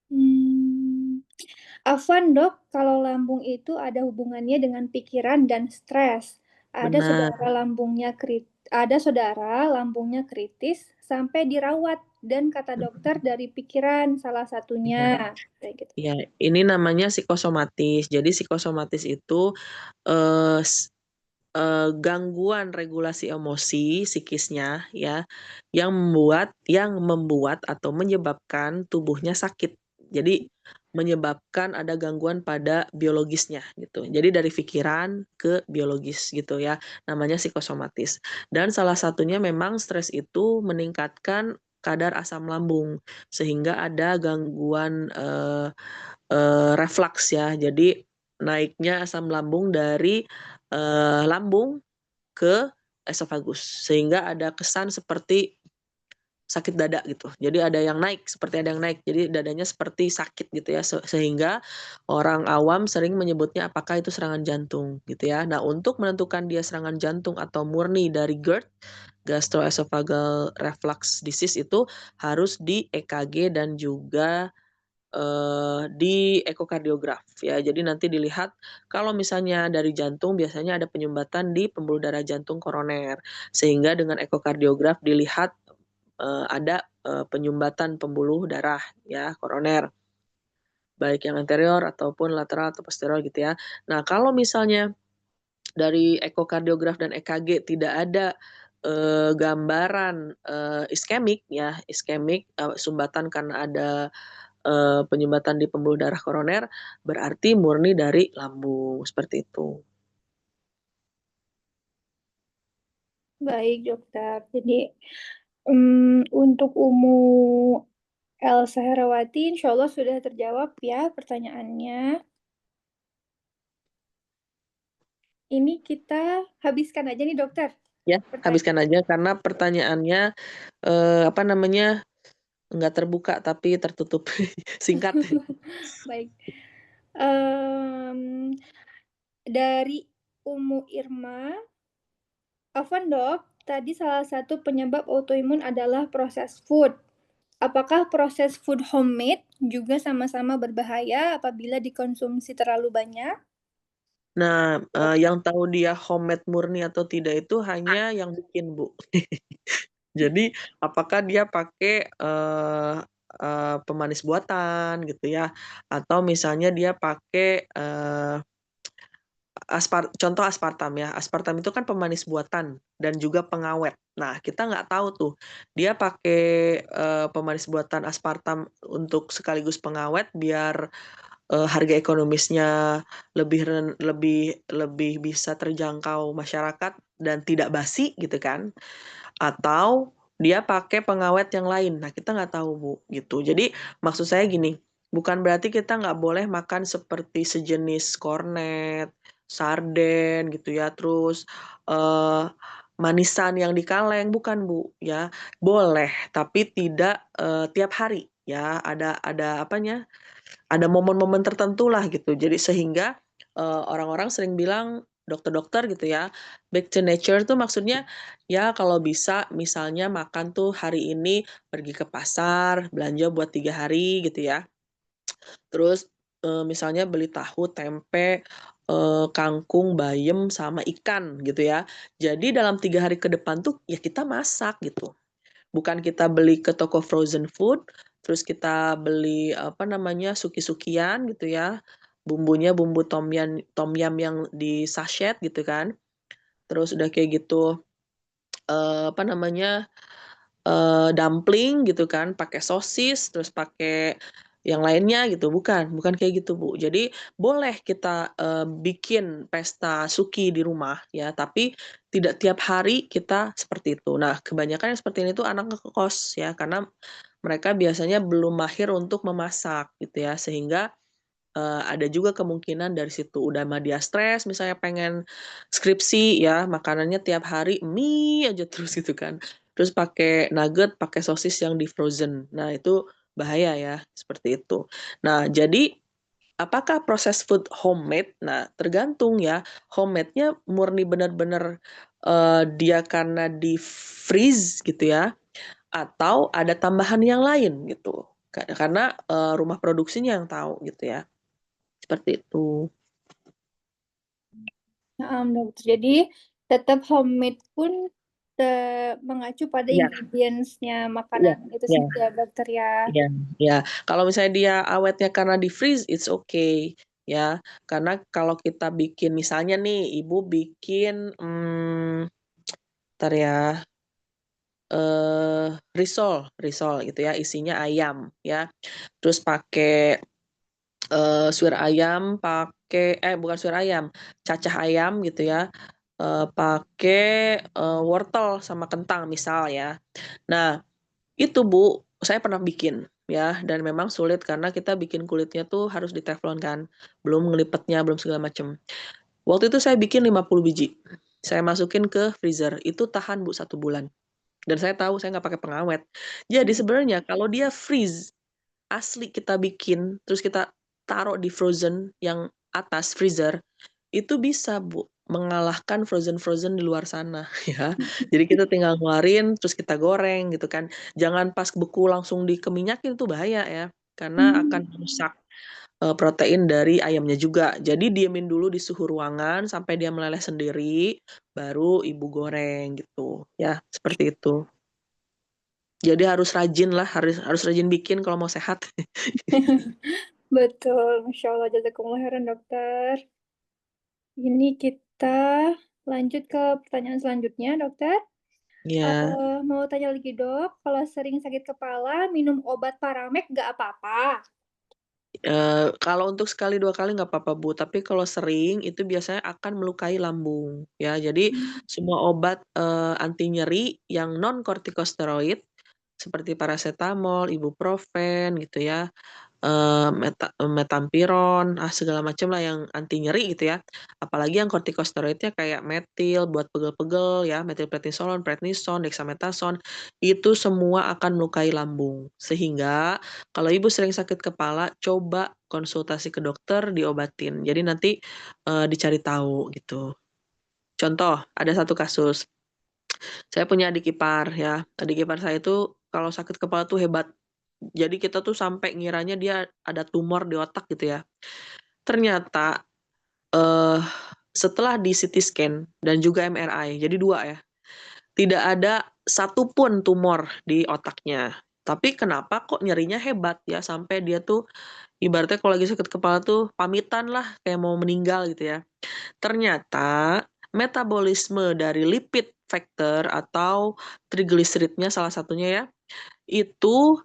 Hmm. Afwan dok, kalau lambung itu ada hubungannya dengan pikiran dan stres. Benar. Ada saudara lambungnya kritis sampai dirawat dan kata dokter dari pikiran salah satunya. Kayak gitu. Ya, ini namanya psikosomatis. Jadi psikosomatis itu eh, s- gangguan regulasi emosi psikisnya ya yang membuat atau menyebabkan tubuhnya sakit. Jadi menyebabkan ada gangguan pada biologisnya gitu. Jadi dari pikiran ke biologis gitu ya. Namanya psikosomatis. Dan salah satunya memang stres itu meningkatkan kadar asam lambung sehingga ada gangguan reflux ya. Jadi naiknya asam lambung dari lambung ke esofagus sehingga ada kesan seperti sakit dada gitu. Jadi ada yang naik, seperti ada yang naik. Jadi dadanya seperti sakit gitu ya. Sehingga orang awam sering menyebutnya apakah itu serangan jantung gitu ya. Nah, untuk menentukan dia serangan jantung atau murni dari GERD, gastroesophageal reflux disease itu harus di EKG dan juga di ekokardiograf ya. Jadi nanti dilihat kalau misalnya dari jantung biasanya ada penyumbatan di pembuluh darah jantung koroner. Sehingga dengan ekokardiograf dilihat ada penyumbatan pembuluh darah ya koroner baik yang anterior ataupun lateral atau posterior gitu ya. Nah, kalau misalnya dari ekokardiograf dan EKG tidak ada gambaran iskemik ya, iskemik sumbatan karena ada penyumbatan di pembuluh darah koroner berarti murni dari lambung seperti itu. Baik dokter. Jadi untuk Elsa Herawati, insya Allah sudah terjawab ya pertanyaannya. Ini kita habiskan aja nih dokter. Ya, Pertanyaan. habiskan aja karena pertanyaannya apa namanya nggak terbuka tapi tertutup singkat. Baik. Em, dari Umu Irma, Afwan dok, tadi salah satu penyebab autoimun adalah proses food. Apakah proses food homemade juga sama-sama berbahaya apabila dikonsumsi terlalu banyak? Nah, yang tahu dia homemade murni atau tidak itu hanya yang bikin, Bu. Jadi, apakah dia pakai pemanis buatan gitu ya, atau misalnya dia pakai contoh aspartam ya. Aspartam itu kan pemanis buatan dan juga pengawet. Nah, kita nggak tahu tuh dia pakai pemanis buatan aspartam untuk sekaligus pengawet biar harga ekonomisnya lebih bisa terjangkau masyarakat dan tidak basi gitu kan, atau dia pakai pengawet yang lain. Nah, kita nggak tahu, Bu, gitu. Jadi, maksud saya gini, bukan berarti kita nggak boleh makan seperti sejenis kornet, sarden gitu ya, terus eh, manisan yang di kaleng, bukan, Bu, ya. Boleh, tapi tidak tiap hari ya. Ada apanya? Ada momen-momen tertentu lah gitu. Jadi sehingga orang-orang sering bilang dokter-dokter gitu ya, back to nature tuh maksudnya ya kalau bisa misalnya makan tuh hari ini pergi ke pasar, belanja buat 3 hari gitu ya. Terus misalnya beli tahu, tempe, kangkung, bayam, sama ikan gitu ya. Jadi dalam 3 hari ke depan tuh ya kita masak gitu. Bukan kita beli ke toko frozen food, terus kita beli apa namanya suki-sukian gitu ya. Bumbunya bumbu tom yum yang di sachet gitu kan. Terus udah kayak gitu apa namanya dumpling gitu kan, pakai sosis, terus pakai yang lainnya gitu, bukan kayak gitu, Bu. Jadi boleh kita, bikin pesta suki di rumah ya, tapi tidak tiap hari kita seperti itu. Nah, kebanyakan yang seperti ini tuh anak ngekos ya, karena mereka biasanya belum mahir untuk memasak gitu ya, sehingga ada juga kemungkinan dari situ udah mah dia stres misalnya pengen skripsi ya, makanannya tiap hari mie aja terus gitu kan. Terus pakai nugget, pakai sosis yang di frozen. Nah, itu bahaya ya, seperti itu. Nah, jadi apakah proses food homemade? Nah, tergantung ya, homemade-nya murni benar-benar, dia karena di-freeze gitu ya, atau ada tambahan yang lain gitu. Karena, rumah produksinya yang tahu gitu ya, seperti itu. Dokter. Jadi tetap homemade pun mengacu pada Iya ingredients-nya iya makanan itu iya sendiri ya, dokter ya. iya iya. Kalau misalnya dia awetnya karena di-freeze, it's okay ya. Karena kalau kita bikin misalnya nih, ibu bikin, entar ya, risol gitu ya, isinya ayam ya, terus pakai, suwir ayam, bukan suwir ayam, cacah ayam gitu ya, pakai, wortel sama kentang misal ya. Nah, itu Bu, saya pernah bikin ya, dan memang sulit karena kita bikin kulitnya tuh harus diteflon kan, belum ngelipetnya, belum segala macem. Waktu itu saya bikin 50 biji, saya masukin ke freezer, itu tahan Bu 1 bulan, dan saya tahu saya nggak pakai pengawet. Jadi sebenarnya kalau dia freeze, asli kita bikin, terus kita taruh di frozen yang atas freezer, itu bisa Bu, mengalahkan frozen-frozen di luar sana ya. Jadi kita tinggal ngeluarin, terus kita goreng gitu kan. Jangan pas beku langsung dikeminyakin, itu bahaya ya, karena akan merusak, protein dari ayamnya juga. Jadi diemin dulu di suhu ruangan sampai dia meleleh sendiri, baru Ibu goreng gitu, ya seperti itu. Jadi harus rajin lah, harus rajin bikin kalau mau sehat. Betul, Masya Allah, jazakumullah khairan dokter. Ini kita lanjut ke pertanyaan selanjutnya, dokter. Iya. Mau tanya lagi dok, kalau sering sakit kepala, minum obat Paramek nggak apa-apa? Kalau untuk sekali 2 kali nggak apa-apa Bu, tapi kalau sering itu biasanya akan melukai lambung ya. Jadi semua obat, anti nyeri yang non kortikosteroid seperti parasetamol, ibuprofen gitu ya, metampiron, segala macam lah yang anti nyeri gitu ya. Apalagi yang kortikosteroidnya kayak metil buat pegel-pegel ya, metilprednisolon, prednison, dexamethasone, itu semua akan melukai lambung. Sehingga kalau Ibu sering sakit kepala, coba konsultasi ke dokter, diobatin. Jadi nanti, dicari tahu gitu. Contoh, ada satu kasus, saya punya adik ipar ya, adik ipar saya itu kalau sakit kepala tuh hebat. Jadi kita tuh sampai ngiranya dia ada tumor di otak gitu ya. Ternyata, eee, setelah di CT scan dan juga MRI, jadi 2 ya, tidak ada satu pun tumor di otaknya. Tapi kenapa kok nyerinya hebat ya, sampai dia tuh ibaratnya kalau lagi sakit kepala tuh pamitan lah, kayak mau meninggal gitu ya. Ternyata metabolisme dari lipid factor atau trigliseridnya salah satunya ya, itu,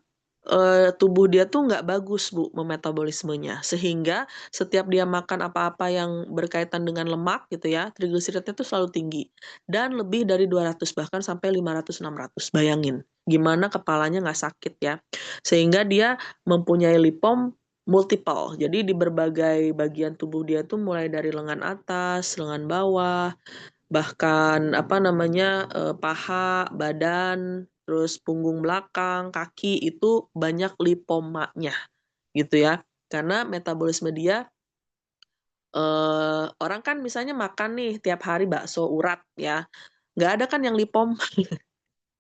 tubuh dia tuh nggak bagus Bu, memetabolismenya. Sehingga setiap dia makan apa-apa yang berkaitan dengan lemak gitu ya, trigliseridnya tuh selalu tinggi. Dan lebih dari 200 bahkan sampai 500, 600. Bayangin, gimana kepalanya nggak sakit ya. Sehingga dia mempunyai lipom multiple. Jadi di berbagai bagian tubuh dia tuh mulai dari lengan atas, lengan bawah, bahkan apa namanya, paha, badan, terus punggung belakang, kaki, itu banyak lipomanya, gitu ya. Karena metabolisme dia, orang kan misalnya makan nih tiap hari bakso urat ya, nggak ada kan yang lipom.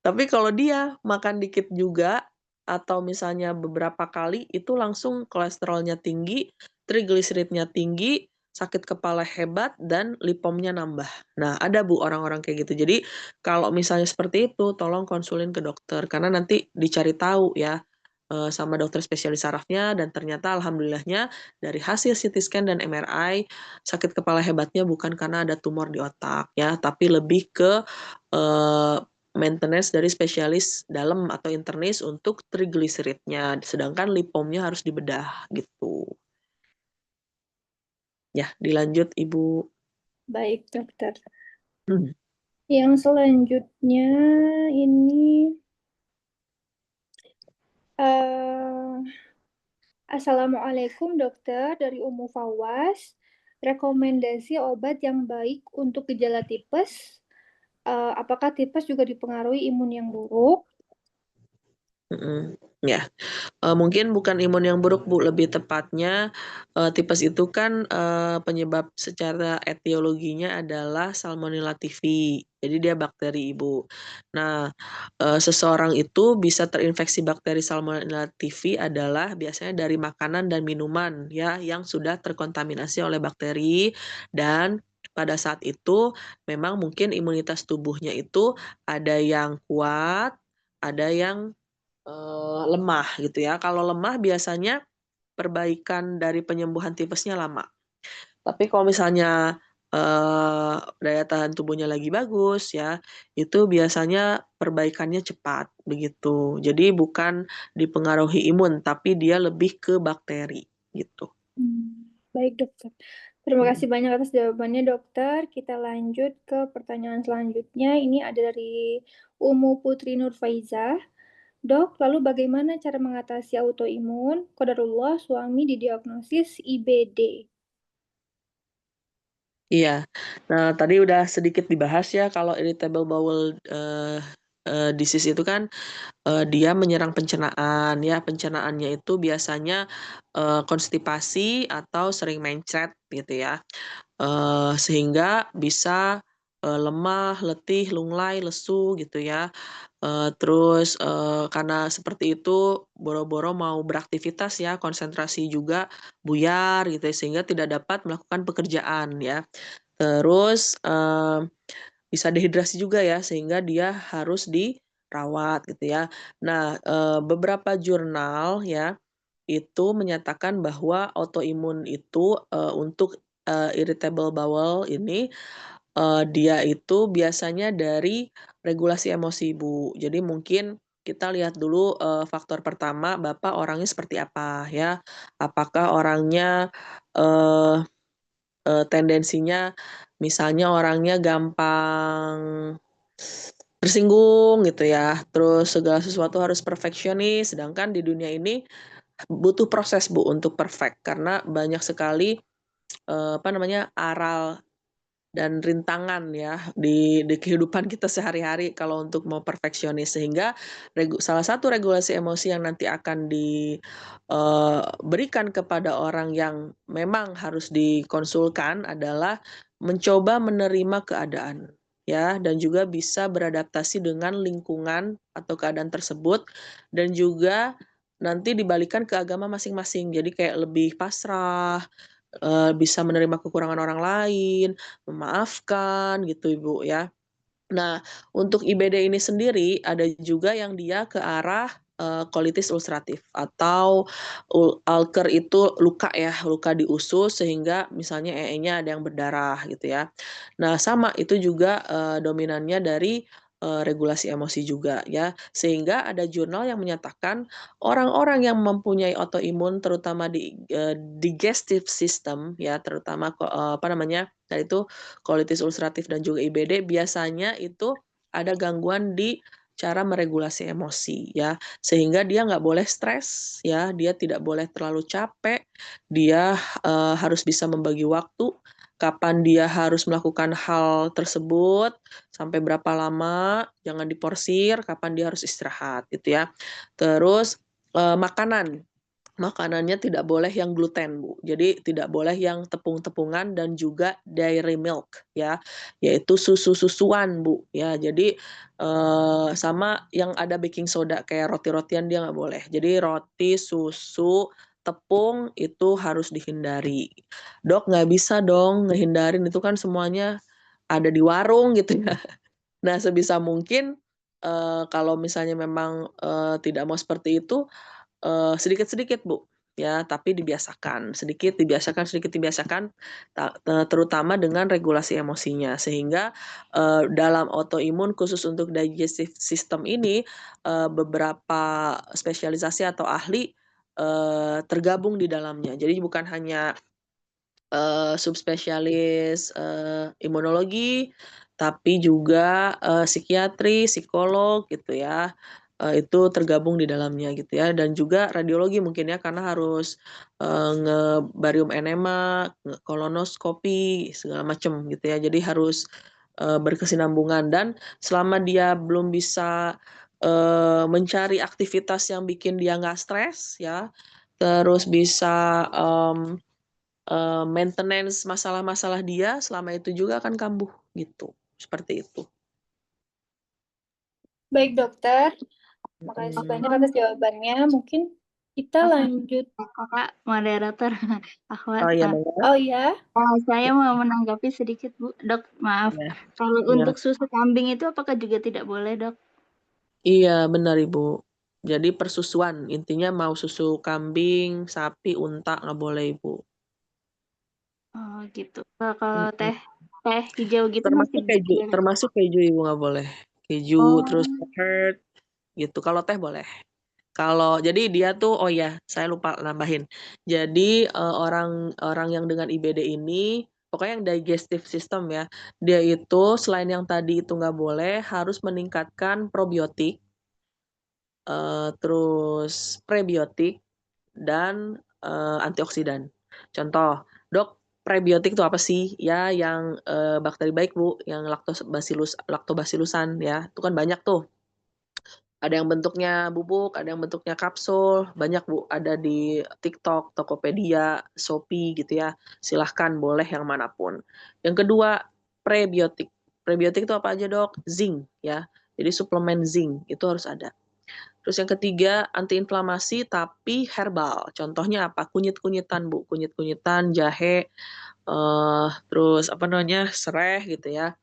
Tapi kalau dia makan dikit juga, atau misalnya beberapa kali, itu langsung kolesterolnya tinggi, trigliseridnya tinggi, sakit kepala hebat, dan lipomnya nambah. Nah, ada Bu orang-orang kayak gitu. Jadi, kalau misalnya seperti itu, tolong konsulin ke dokter, karena nanti dicari tahu ya, sama dokter spesialis sarafnya, dan ternyata alhamdulillahnya dari hasil CT scan dan MRI, sakit kepala hebatnya bukan karena ada tumor di otak ya, tapi lebih ke, eee maintenance dari spesialis dalam atau internis untuk trigliseridnya, sedangkan lipomnya harus dibedah, gitu. Ya, dilanjut Ibu. Baik dokter. Hmm. Yang selanjutnya ini, Assalamualaikum dokter, dari Umu Fawaz. Rekomendasi obat yang baik untuk gejala tipes. Apakah tipes juga dipengaruhi imun yang buruk? Ya. Mungkin bukan imun yang buruk, Bu, lebih tepatnya, tipes itu kan, penyebab secara etiologinya adalah Salmonella typhi, jadi dia bakteri, Ibu. Nah, seseorang itu bisa terinfeksi bakteri Salmonella typhi adalah biasanya dari makanan dan minuman ya, yang sudah terkontaminasi oleh bakteri dan pada saat itu memang mungkin imunitas tubuhnya itu ada yang kuat, ada yang lemah gitu ya. Kalau lemah biasanya perbaikan dari penyembuhan tipesnya lama. Tapi kalau misalnya, daya tahan tubuhnya lagi bagus ya, itu biasanya perbaikannya cepat, begitu. Jadi bukan dipengaruhi imun, tapi dia lebih ke bakteri, gitu. Baik, dokter. Terima kasih banyak atas jawabannya, dokter. Kita lanjut ke pertanyaan selanjutnya. Ini ada dari Umu Putri Nurfaiza. Dok, lalu bagaimana cara mengatasi autoimun? Qadarullah, suami didiagnosis IBD. Iya. Nah, tadi udah sedikit dibahas ya kalau irritable bowel, disease itu kan, dia menyerang pencernaan ya, pencernaannya itu biasanya, konstipasi atau sering mencret gitu ya. Sehingga bisa, lemah, letih, lunglai, lesu gitu ya. Terus, karena seperti itu boro-boro mau beraktivitas ya, konsentrasi juga buyar gitu ya, sehingga tidak dapat melakukan pekerjaan ya. Terus, bisa dehidrasi juga ya, sehingga dia harus dirawat gitu ya. Nah, beberapa jurnal ya, itu menyatakan bahwa autoimun itu, untuk, irritable bowel ini, dia itu biasanya dari regulasi emosi, Bu. Jadi mungkin kita lihat dulu, faktor pertama Bapak orangnya seperti apa ya. Apakah orangnya, eee tendensinya misalnya orangnya gampang tersinggung gitu ya, terus segala sesuatu harus perfeksionis, sedangkan di dunia ini butuh proses, Bu, untuk perfect karena banyak sekali, apa namanya, aral dan rintangan ya di kehidupan kita sehari-hari kalau untuk mau perfeksionis sehingga salah satu regulasi emosi yang nanti akan berikan kepada orang yang memang harus dikonsulkan adalah mencoba menerima keadaan ya dan juga bisa beradaptasi dengan lingkungan atau keadaan tersebut dan juga nanti dibalikan ke agama masing-masing. Jadi kayak lebih pasrah, bisa menerima kekurangan orang lain, memaafkan gitu Ibu ya. Nah, untuk IBD ini sendiri ada juga yang dia ke arah, kolitis ulceratif atau ulcer itu luka ya, luka di usus sehingga misalnya ee-nya ada yang berdarah gitu ya. Nah sama itu juga, dominannya dari, regulasi emosi juga ya. Sehingga ada jurnal yang menyatakan orang-orang yang mempunyai autoimun terutama di, digestive system ya, terutama apa namanya, tadi itu kolitis ulceratif dan juga IBD biasanya itu ada gangguan di cara meregulasi emosi ya, sehingga dia nggak boleh stres ya, dia tidak boleh terlalu capek, dia, harus bisa membagi waktu, kapan dia harus melakukan hal tersebut, sampai berapa lama, jangan diporsir, kapan dia harus istirahat gitu ya. Terus, makanan. Makanannya tidak boleh yang gluten, Bu. Jadi tidak boleh yang tepung-tepungan dan juga dairy milk ya, yaitu susu-susuan, Bu, ya. Jadi, sama yang ada baking soda kayak roti-rotian dia nggak boleh. Jadi roti, susu, tepung itu harus dihindari. "Dok, nggak bisa dong ngehindarin, itu kan semuanya ada di warung," gitu ya. Nah, sebisa mungkin, kalau misalnya memang, tidak mau seperti itu, sedikit-sedikit, Bu, ya, tapi dibiasakan, sedikit dibiasakan, terutama dengan regulasi emosinya. Sehingga, dalam autoimun khusus untuk digestive system ini, beberapa spesialisasi atau ahli, tergabung di dalamnya. Jadi bukan hanya subspesialis, imunologi, tapi juga, psikiatri, psikolog gitu ya, itu tergabung di dalamnya gitu ya, dan juga radiologi mungkin ya karena harus, ngebarium enema, kolonoskopi, segala macam gitu ya. Jadi harus, berkesinambungan dan selama dia belum bisa, mencari aktivitas yang bikin dia nggak stres ya, terus bisa, maintenance masalah-masalah dia, selama itu juga akan kambuh, gitu. Seperti itu. Baik dokter, makasih Mhm. banyak atas jawabannya. Mungkin kita lanjut. Kakak moderator, Oh iya, Akhwat. Mbak? Oh ya, Saya mau menanggapi sedikit, Bu. Dok, maaf. Iya. Kalau Iya. untuk susu kambing itu apakah juga tidak boleh, Dok? Iya, benar Ibu. Jadi persusuan, intinya mau susu kambing, sapi, unta nggak boleh Ibu. Oh, gitu. Kalau Mhm. teh hijau gitu masih Termasuk bisa keju ya? termasuk keju Ibu nggak boleh. Keju, terus Oh, yogurt, gitu. Kalau teh boleh. Kalau jadi dia tuh oh ya, saya lupa nambahin. Jadi, orang orang yang dengan IBD ini, pokoknya yang digestive system ya, dia itu selain yang tadi itu nggak boleh, harus meningkatkan probiotik, terus prebiotik dan, antioksidan. Contoh, "Dok, prebiotik itu apa sih?" Ya yang, bakteri baik Bu, yang Lactobacillusan ya, itu kan banyak tuh. Ada yang bentuknya bubuk, ada yang bentuknya kapsul, banyak Bu, ada di TikTok, Tokopedia, Shopee gitu ya. Silahkan boleh yang manapun. Yang kedua, prebiotik. Prebiotik itu apa aja Dok? Zinc ya, jadi suplemen zinc itu harus ada. Terus yang ketiga, antiinflamasi tapi herbal. Contohnya apa? Kunyit-kunyitan Bu, kunyit-kunyitan, jahe, terus apa namanya, sereh gitu ya.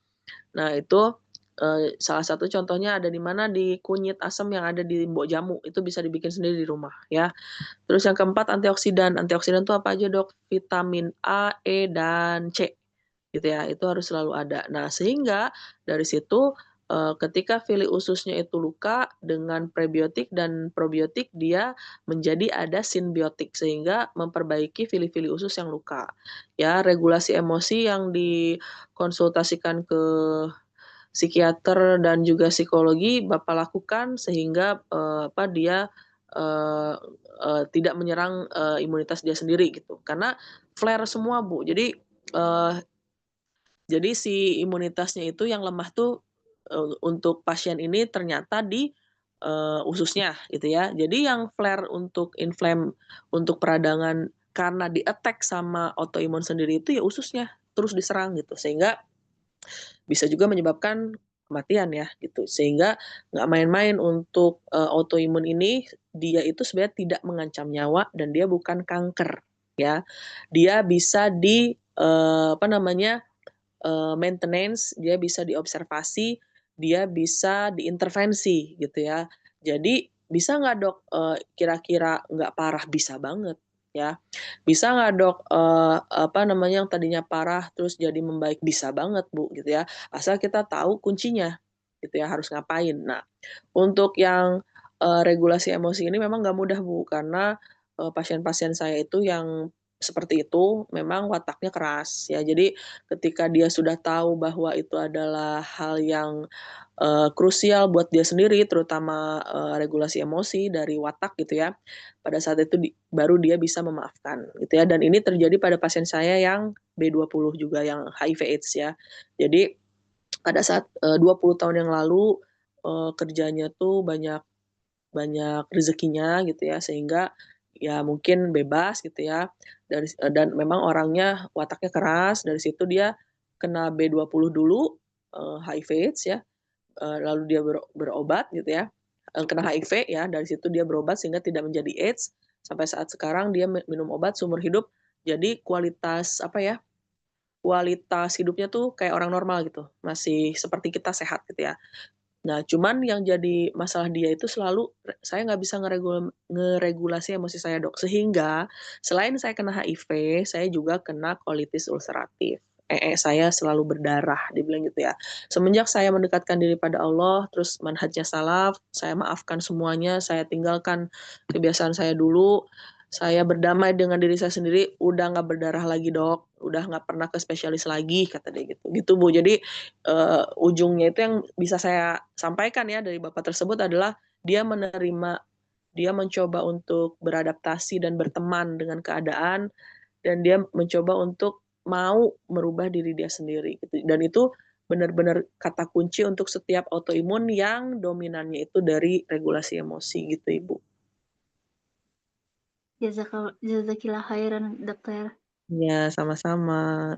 Nah itu, salah satu contohnya ada di mana, di kunyit asam yang ada di mbok jamu, itu bisa dibikin sendiri di rumah ya. Terus yang keempat antioksidan, antioksidan itu apa aja Dok? Vitamin A, E, dan C, gitu ya, itu harus selalu ada. Nah sehingga dari situ, ketika fili ususnya itu luka, dengan prebiotik dan probiotik dia menjadi ada simbiotik, sehingga memperbaiki fili-fili usus yang luka. Ya, regulasi emosi yang dikonsultasikan ke psikiater dan juga psikologi Bapak lakukan sehingga, dia, eee tidak menyerang, imunitas dia sendiri gitu. Karena flare semua, Bu. Jadi si imunitasnya itu yang lemah tuh, untuk pasien ini ternyata di, ususnya gitu ya. Jadi yang flare untuk untuk peradangan karena di-attack sama autoimun sendiri itu ya ususnya, terus diserang gitu. Sehingga bisa juga menyebabkan kematian ya gitu. Sehingga nggak main-main untuk, autoimun ini, dia itu sebenarnya tidak mengancam nyawa dan dia bukan kanker ya. Dia bisa di, maintenance, dia bisa diobservasi, dia bisa diintervensi gitu ya. Jadi, "Bisa nggak Dok, kira-kira nggak parah?" Bisa banget ya. "Bisa nggak Dok, yang tadinya parah terus jadi membaik?" Bisa banget Bu, gitu ya. Asal kita tahu kuncinya, gitu ya, harus ngapain. Nah, untuk yang, regulasi emosi ini memang nggak mudah Bu, karena, pasien-pasien saya itu yang seperti itu memang wataknya keras ya. Jadi ketika dia sudah tahu bahwa itu adalah hal yang, krusial buat dia sendiri terutama, regulasi emosi dari watak gitu ya, pada saat itu baru dia bisa memaafkan gitu ya, dan ini terjadi pada pasien saya yang B20 juga yang HIV/AIDS ya. Jadi pada saat, 20 tahun yang lalu, kerjanya tuh banyak banyak rezekinya gitu ya, sehingga ya mungkin bebas gitu ya, dan memang orangnya wataknya keras, dari situ dia kena B20 dulu, HIV/AIDS ya, lalu dia berobat gitu ya, kena HIV ya, dari situ dia berobat sehingga tidak menjadi AIDS, sampai saat sekarang dia minum obat seumur hidup, jadi kualitas hidupnya tuh kayak orang normal gitu, masih seperti kita sehat gitu ya. Nah, cuman yang jadi masalah dia itu selalu saya nggak bisa ngeregulasi emosi saya, Dok. Sehingga selain saya kena HIV, saya juga kena kolitis ulceratif. Saya selalu berdarah, dia bilang gitu ya. Semenjak saya mendekatkan diri pada Allah, terus manhajnya salaf, saya maafkan semuanya, saya tinggalkan kebiasaan saya dulu, saya berdamai dengan diri saya sendiri, "Udah nggak berdarah lagi, Dok, udah nggak pernah ke spesialis lagi," kata dia gitu. Gitu, Bu. Jadi ujungnya itu yang bisa saya sampaikan ya dari Bapak tersebut adalah dia menerima, dia mencoba untuk beradaptasi dan berteman dengan keadaan, dan dia mencoba untuk mau merubah diri dia sendiri gitu. Dan itu benar-benar kata kunci untuk setiap autoimun yang dominannya itu dari regulasi emosi gitu, Ibu. Jazakillah khairan, Dokter. Ya, sama-sama.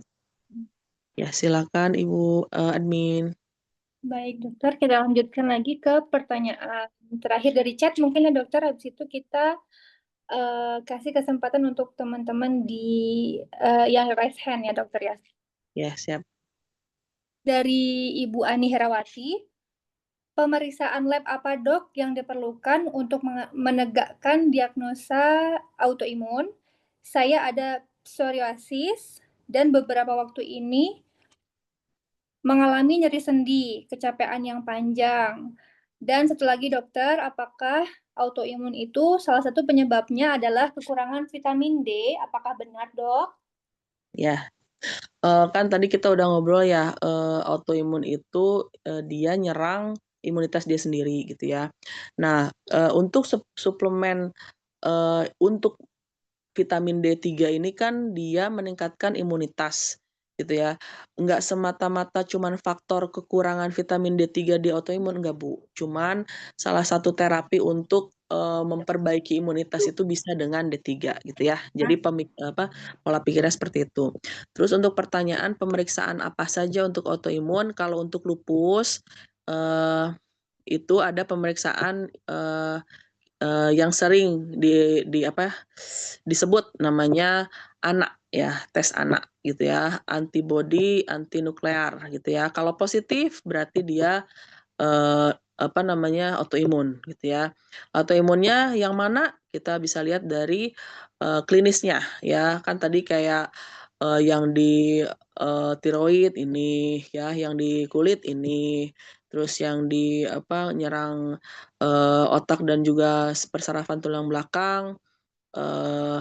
Ya, silakan Ibu admin. Baik, dokter. Kita lanjutkan lagi ke pertanyaan terakhir dari chat. Mungkin ya, dokter. Habis itu kita kasih kesempatan untuk teman-teman yang raise hand ya, dokter ya. Ya, siap. Dari Ibu Ani Herawati, pemeriksaan lab apa dok yang diperlukan untuk menegakkan diagnosa autoimun? Saya ada psoriasis dan beberapa waktu ini mengalami nyeri sendi, kecapean yang panjang. Dan satu lagi dokter, apakah autoimun itu salah satu penyebabnya adalah kekurangan vitamin D? Apakah benar dok? Ya, kan tadi kita udah ngobrol ya, autoimun itu dia nyerang imunitas dia sendiri gitu ya. Nah, untuk suplemen untuk vitamin D3 ini kan dia meningkatkan imunitas gitu ya. Enggak semata-mata cuman faktor kekurangan vitamin D3 di autoimun, enggak Bu. Cuman salah satu terapi untuk memperbaiki imunitas itu bisa dengan D3 gitu ya. Jadi pola pikirnya seperti itu. Terus untuk pertanyaan pemeriksaan apa saja untuk autoimun, kalau untuk lupus itu ada pemeriksaan yang sering disebut namanya anak ya, tes anak gitu ya, antibody antinuklear gitu ya. Kalau positif berarti dia autoimun gitu ya. Autoimunnya yang mana? Kita bisa lihat dari klinisnya ya. Kan tadi kayak yang di tiroid ini ya, yang di kulit ini, terus yang di nyerang otak dan juga persarafan tulang belakang, eee,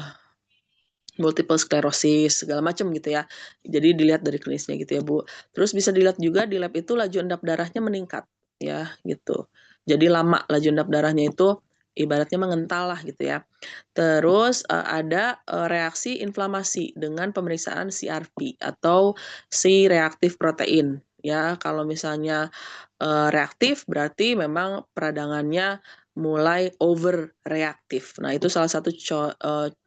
multiple sclerosis segala macam gitu ya. Jadi dilihat dari klinisnya gitu ya, Bu. Terus bisa dilihat juga di lab itu laju endap darahnya meningkat ya, gitu. Jadi lama laju endap darahnya itu ibaratnya mengental lah gitu ya. Terus, ada, reaksi inflamasi dengan pemeriksaan CRP atau C-reactive protein ya. Kalau misalnya, reaktif berarti memang peradangannya mulai overreaktif. Nah, itu salah satu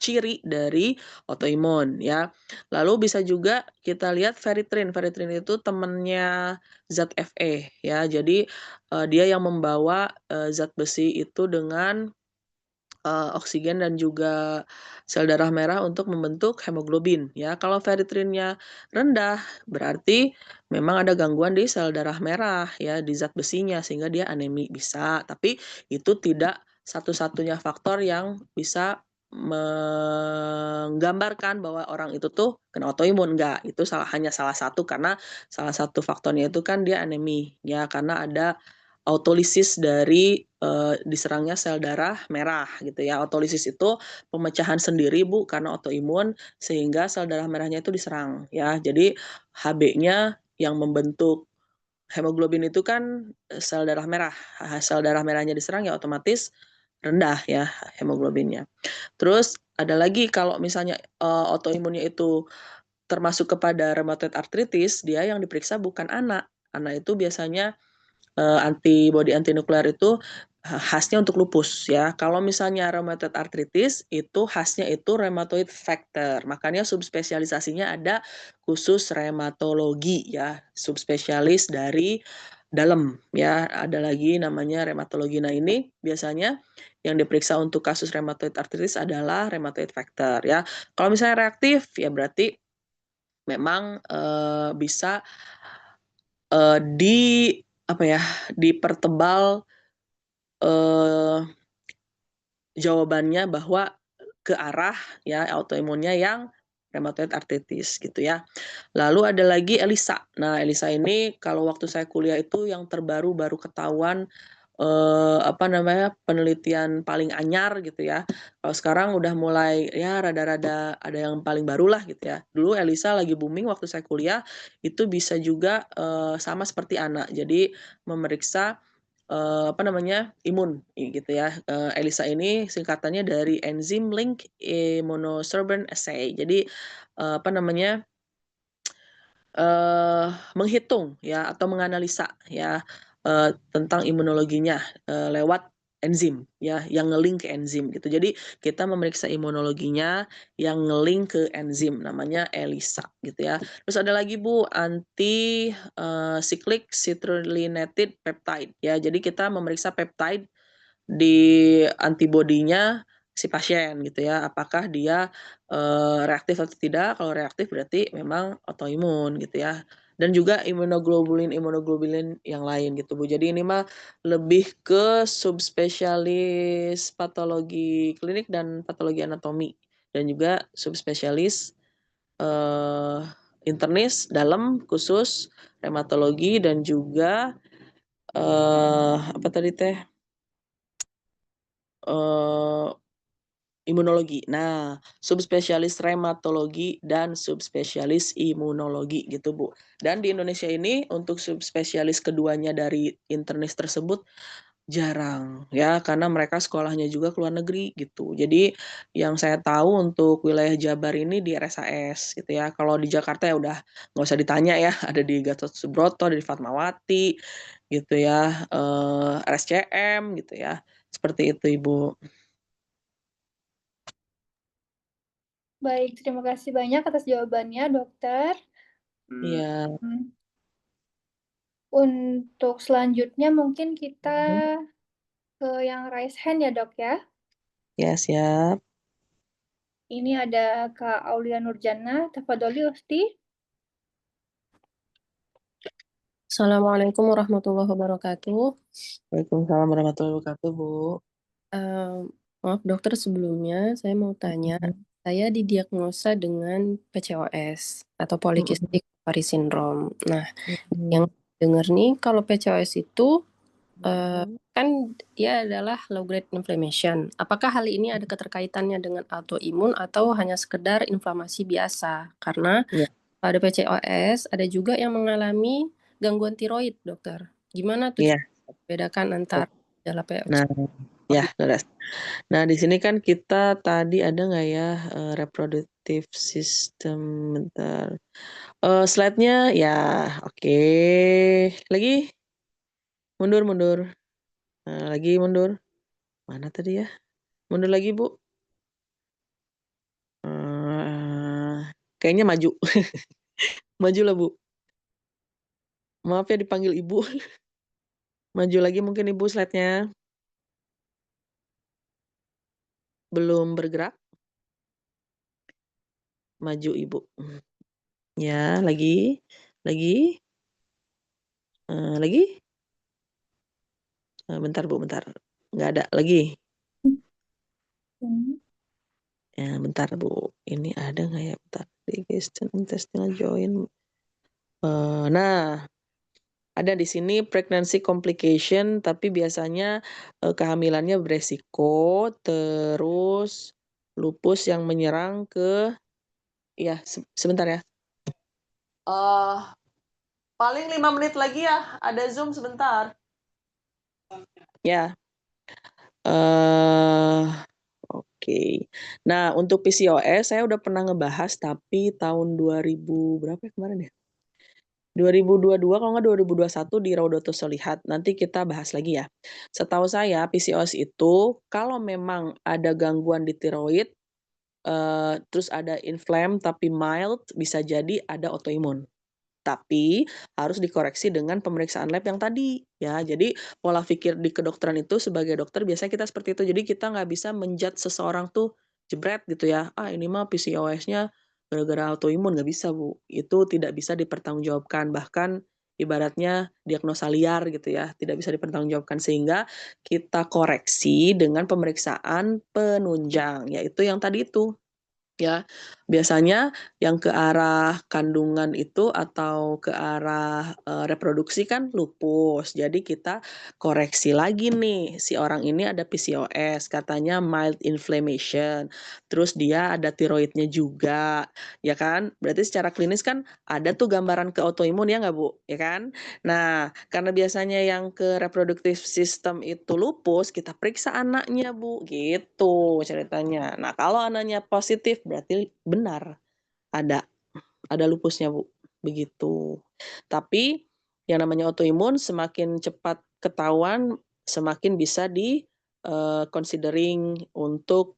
ciri dari autoimun ya. Lalu bisa juga kita lihat ferritin. Ferritin itu temennya zat Fe ya. Jadi, dia yang membawa, zat besi itu dengan oksigen dan juga sel darah merah untuk membentuk hemoglobin ya. Kalau ferritinnya rendah berarti memang ada gangguan di sel darah merah ya, di zat besinya sehingga dia anemi bisa, tapi itu tidak satu-satunya faktor yang bisa menggambarkan bahwa orang itu tuh kena autoimun, enggak. Itu hanya salah satu karena salah satu faktornya itu kan dia anemi ya, karena ada autolisis dari diserangnya sel darah merah gitu ya. Autolisis itu pemecahan sendiri Bu karena autoimun sehingga sel darah merahnya itu diserang ya. Jadi Hb-nya yang membentuk hemoglobin itu kan sel darah merah. Sel darah merahnya diserang ya otomatis rendah ya hemoglobinnya. Terus ada lagi kalau misalnya autoimunnya itu termasuk kepada rheumatoid arthritis, dia yang diperiksa bukan anak. Anak itu biasanya antibody antinuklear itu khasnya untuk lupus ya. Kalau misalnya rheumatoid arthritis itu khasnya itu rheumatoid factor. Makanya subspesialisasinya ada khusus rheumatologi ya, subspesialis dari dalam ya. Ada lagi namanya rheumatologi. Nah, ini biasanya yang diperiksa untuk kasus rheumatoid arthritis adalah rheumatoid factor ya. Kalau misalnya reaktif ya berarti memang bisa di dipertebal jawabannya bahwa ke arah ya autoimunnya yang rheumatoid arthritis gitu ya. Lalu ada lagi ELISA. Nah, ELISA ini kalau waktu saya kuliah itu yang terbaru baru ketahuan penelitian paling anyar gitu ya. Kalau sekarang udah mulai ya rada-rada ada yang paling barulah gitu ya. Dulu ELISA lagi booming waktu saya kuliah, itu bisa juga sama seperti anak. Jadi memeriksa imun gitu ya. ELISA ini singkatannya dari Enzyme Link Immunosorbent Assay. Jadi menghitung ya atau menganalisa ya, tentang imunologinya, lewat enzim ya, yang nge-link ke enzim gitu. Jadi kita memeriksa imunologinya yang nge-link ke enzim, namanya ELISA gitu ya. Terus ada lagi Bu, anti, cyclic citrullinated peptide ya. Jadi kita memeriksa peptide di antibodinya si pasien gitu ya, apakah dia, reaktif atau tidak. Kalau reaktif berarti memang autoimun gitu ya. Dan juga imunoglobulin yang lain gitu Bu. Jadi ini mah lebih ke subspesialis patologi klinik dan patologi anatomi, dan juga subspesialis, eee, internis dalam khusus reumatologi dan juga, apa tadi teh, eee imunologi. Nah, subspesialis reumatologi dan subspesialis imunologi gitu, Bu. Dan di Indonesia ini untuk subspesialis keduanya dari internis tersebut jarang ya, karena mereka sekolahnya juga ke luar negeri gitu. Jadi yang saya tahu untuk wilayah Jabar ini di RSAS gitu ya. Kalau di Jakarta ya udah nggak usah ditanya ya, ada di Gatot Subroto, ada di Fatmawati gitu ya, RSCM gitu ya. Seperti itu, Ibu. Baik, terima kasih banyak atas jawabannya, Dokter. Iya. Hmm, Untuk selanjutnya mungkin kita ke yang raise hand ya, Dok ya. Ya, siap. Ini ada Kak Aulia Nurjana, tafadholi Usti. Assalamualaikum warahmatullahi wabarakatuh. Waalaikumsalam warahmatullahi wabarakatuh, Bu. Maaf dokter, sebelumnya saya mau tanya, saya didiagnosa dengan PCOS atau Polycystic Ovary Syndrome. Nah, yang dengar nih kalau PCOS itu kan dia adalah low grade inflammation. Apakah hal ini ada keterkaitannya dengan autoimun atau hanya sekedar inflamasi biasa? Karena Ya. pada PCOS ada juga yang mengalami gangguan tiroid, dokter. Gimana tuh Iya. bedakan antara gejala PCOS? Nah, ya, jelas. Nah, di sini kan kita tadi ada nggak ya, reproductive system, bentar. Slide-nya ya, oke. Lagi? Mundur. Nah, lagi mundur. Mana tadi ya? Mundur lagi, Bu. Kayaknya maju. Maju lah, Bu. Maaf ya dipanggil Ibu. Maju lagi mungkin Ibu slide-nya. Belum bergerak. Maju Ibu. Ya, lagi. Lagi. Lagi. Bentar Bu, bentar. Nggak ada, lagi. Ya, bentar Bu. Ini ada nggak ya? Bentar. Digestion intestinal joint. Nah, ada di sini pregnancy complication, tapi biasanya kehamilannya beresiko, terus lupus yang menyerang ke, ya sebentar ya. Paling 5 menit lagi ya, ada Zoom sebentar. Ya. Oke. Nah, untuk PCOS saya udah pernah ngebahas, tapi tahun 2000 berapa ya kemarin ya? 2022 kalau nggak 2021 di Raudatus Sholihat. Nanti kita bahas lagi ya. Setahu saya PCOS itu kalau memang ada gangguan di tiroid, terus ada inflam tapi mild, bisa jadi ada autoimun. Tapi harus dikoreksi dengan pemeriksaan lab yang tadi ya. Jadi pola pikir di kedokteran itu sebagai dokter biasanya kita seperti itu. Jadi kita nggak bisa menjudge seseorang tuh jebret gitu ya. Ini mah PCOS-nya gara-gara autoimun, nggak bisa Bu. Itu tidak bisa dipertanggungjawabkan. Bahkan ibaratnya diagnosa liar gitu ya, tidak bisa dipertanggungjawabkan, sehingga kita koreksi dengan pemeriksaan penunjang, yaitu yang tadi itu. Ya, biasanya yang ke arah kandungan itu atau ke arah, reproduksi kan lupus. Jadi kita koreksi lagi nih, si orang ini ada PCOS, katanya mild inflammation, terus dia ada tiroidnya juga, ya kan? Berarti secara klinis kan ada tuh gambaran ke autoimun ya nggak, Bu? Ya kan? Nah, karena biasanya yang ke reproductive system itu lupus, kita periksa anaknya, Bu, gitu ceritanya. Nah, kalau anaknya positif berarti benar ada lupusnya, Bu, begitu. Tapi yang namanya autoimun semakin cepat ketahuan, semakin bisa considering untuk,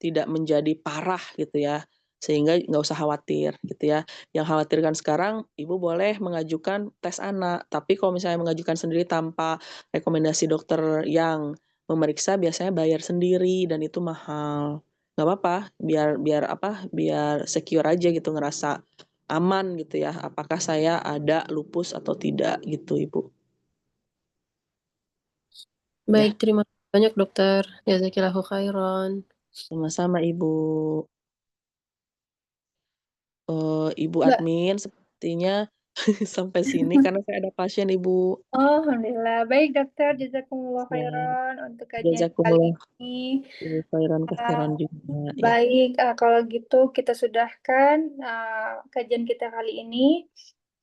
tidak menjadi parah gitu ya, sehingga nggak usah khawatir gitu ya. Yang khawatirkan sekarang Ibu boleh mengajukan tes anak, tapi kalau misalnya mengajukan sendiri tanpa rekomendasi dokter yang memeriksa biasanya bayar sendiri dan itu mahal. Nggak apa-apa, biar secure aja gitu, ngerasa aman gitu ya, apakah saya ada lupus atau tidak gitu, Ibu. Baik, Ya, terima kasih banyak dokter. Jazakillahu khairan. sama-sama Ibu. Ibu Mbak. admin sepertinya sampai sini karena saya ada pasien, Ibu. Oh, alhamdulillah. Baik, dokter. Jazakumullah Ya, khairan untuk kajian kali jazakumullah ini. khairan juga ya. Baik, kalau gitu kita sudahkan kajian kita kali ini.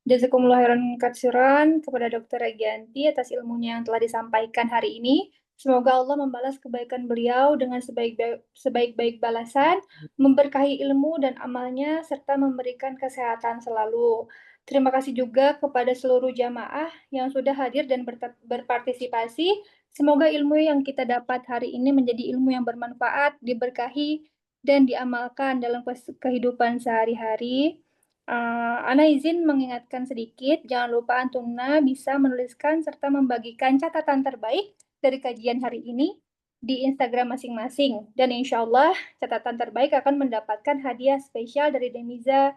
Jazakumullah khairan katsiran kepada Dr. Regianti atas ilmunya yang telah disampaikan hari ini. Semoga Allah membalas kebaikan beliau dengan sebaik-baik balasan, memberkahi ilmu dan amalnya, serta memberikan kesehatan selalu. Terima kasih juga kepada seluruh jamaah yang sudah hadir dan berpartisipasi. Semoga ilmu yang kita dapat hari ini menjadi ilmu yang bermanfaat, diberkahi, dan diamalkan dalam kehidupan sehari-hari. Ana izin mengingatkan sedikit, jangan lupa Antuna bisa menuliskan serta membagikan catatan terbaik dari kajian hari ini di Instagram masing-masing. Dan insya Allah catatan terbaik akan mendapatkan hadiah spesial dari Demiza.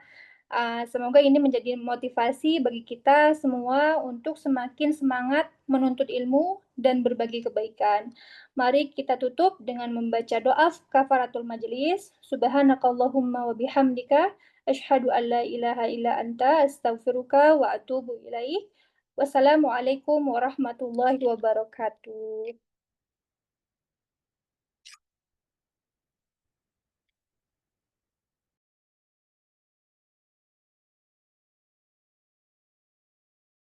Semoga ini menjadi motivasi bagi kita semua untuk semakin semangat menuntut ilmu dan berbagi kebaikan. Mari kita tutup dengan membaca doa kafaratul majelis. Subhanakallahumma wa bihamdika asyhadu an la ilaha illa anta astaghfiruka wa atubu ilaik. Wassalamualaikum warahmatullahi wabarakatuh.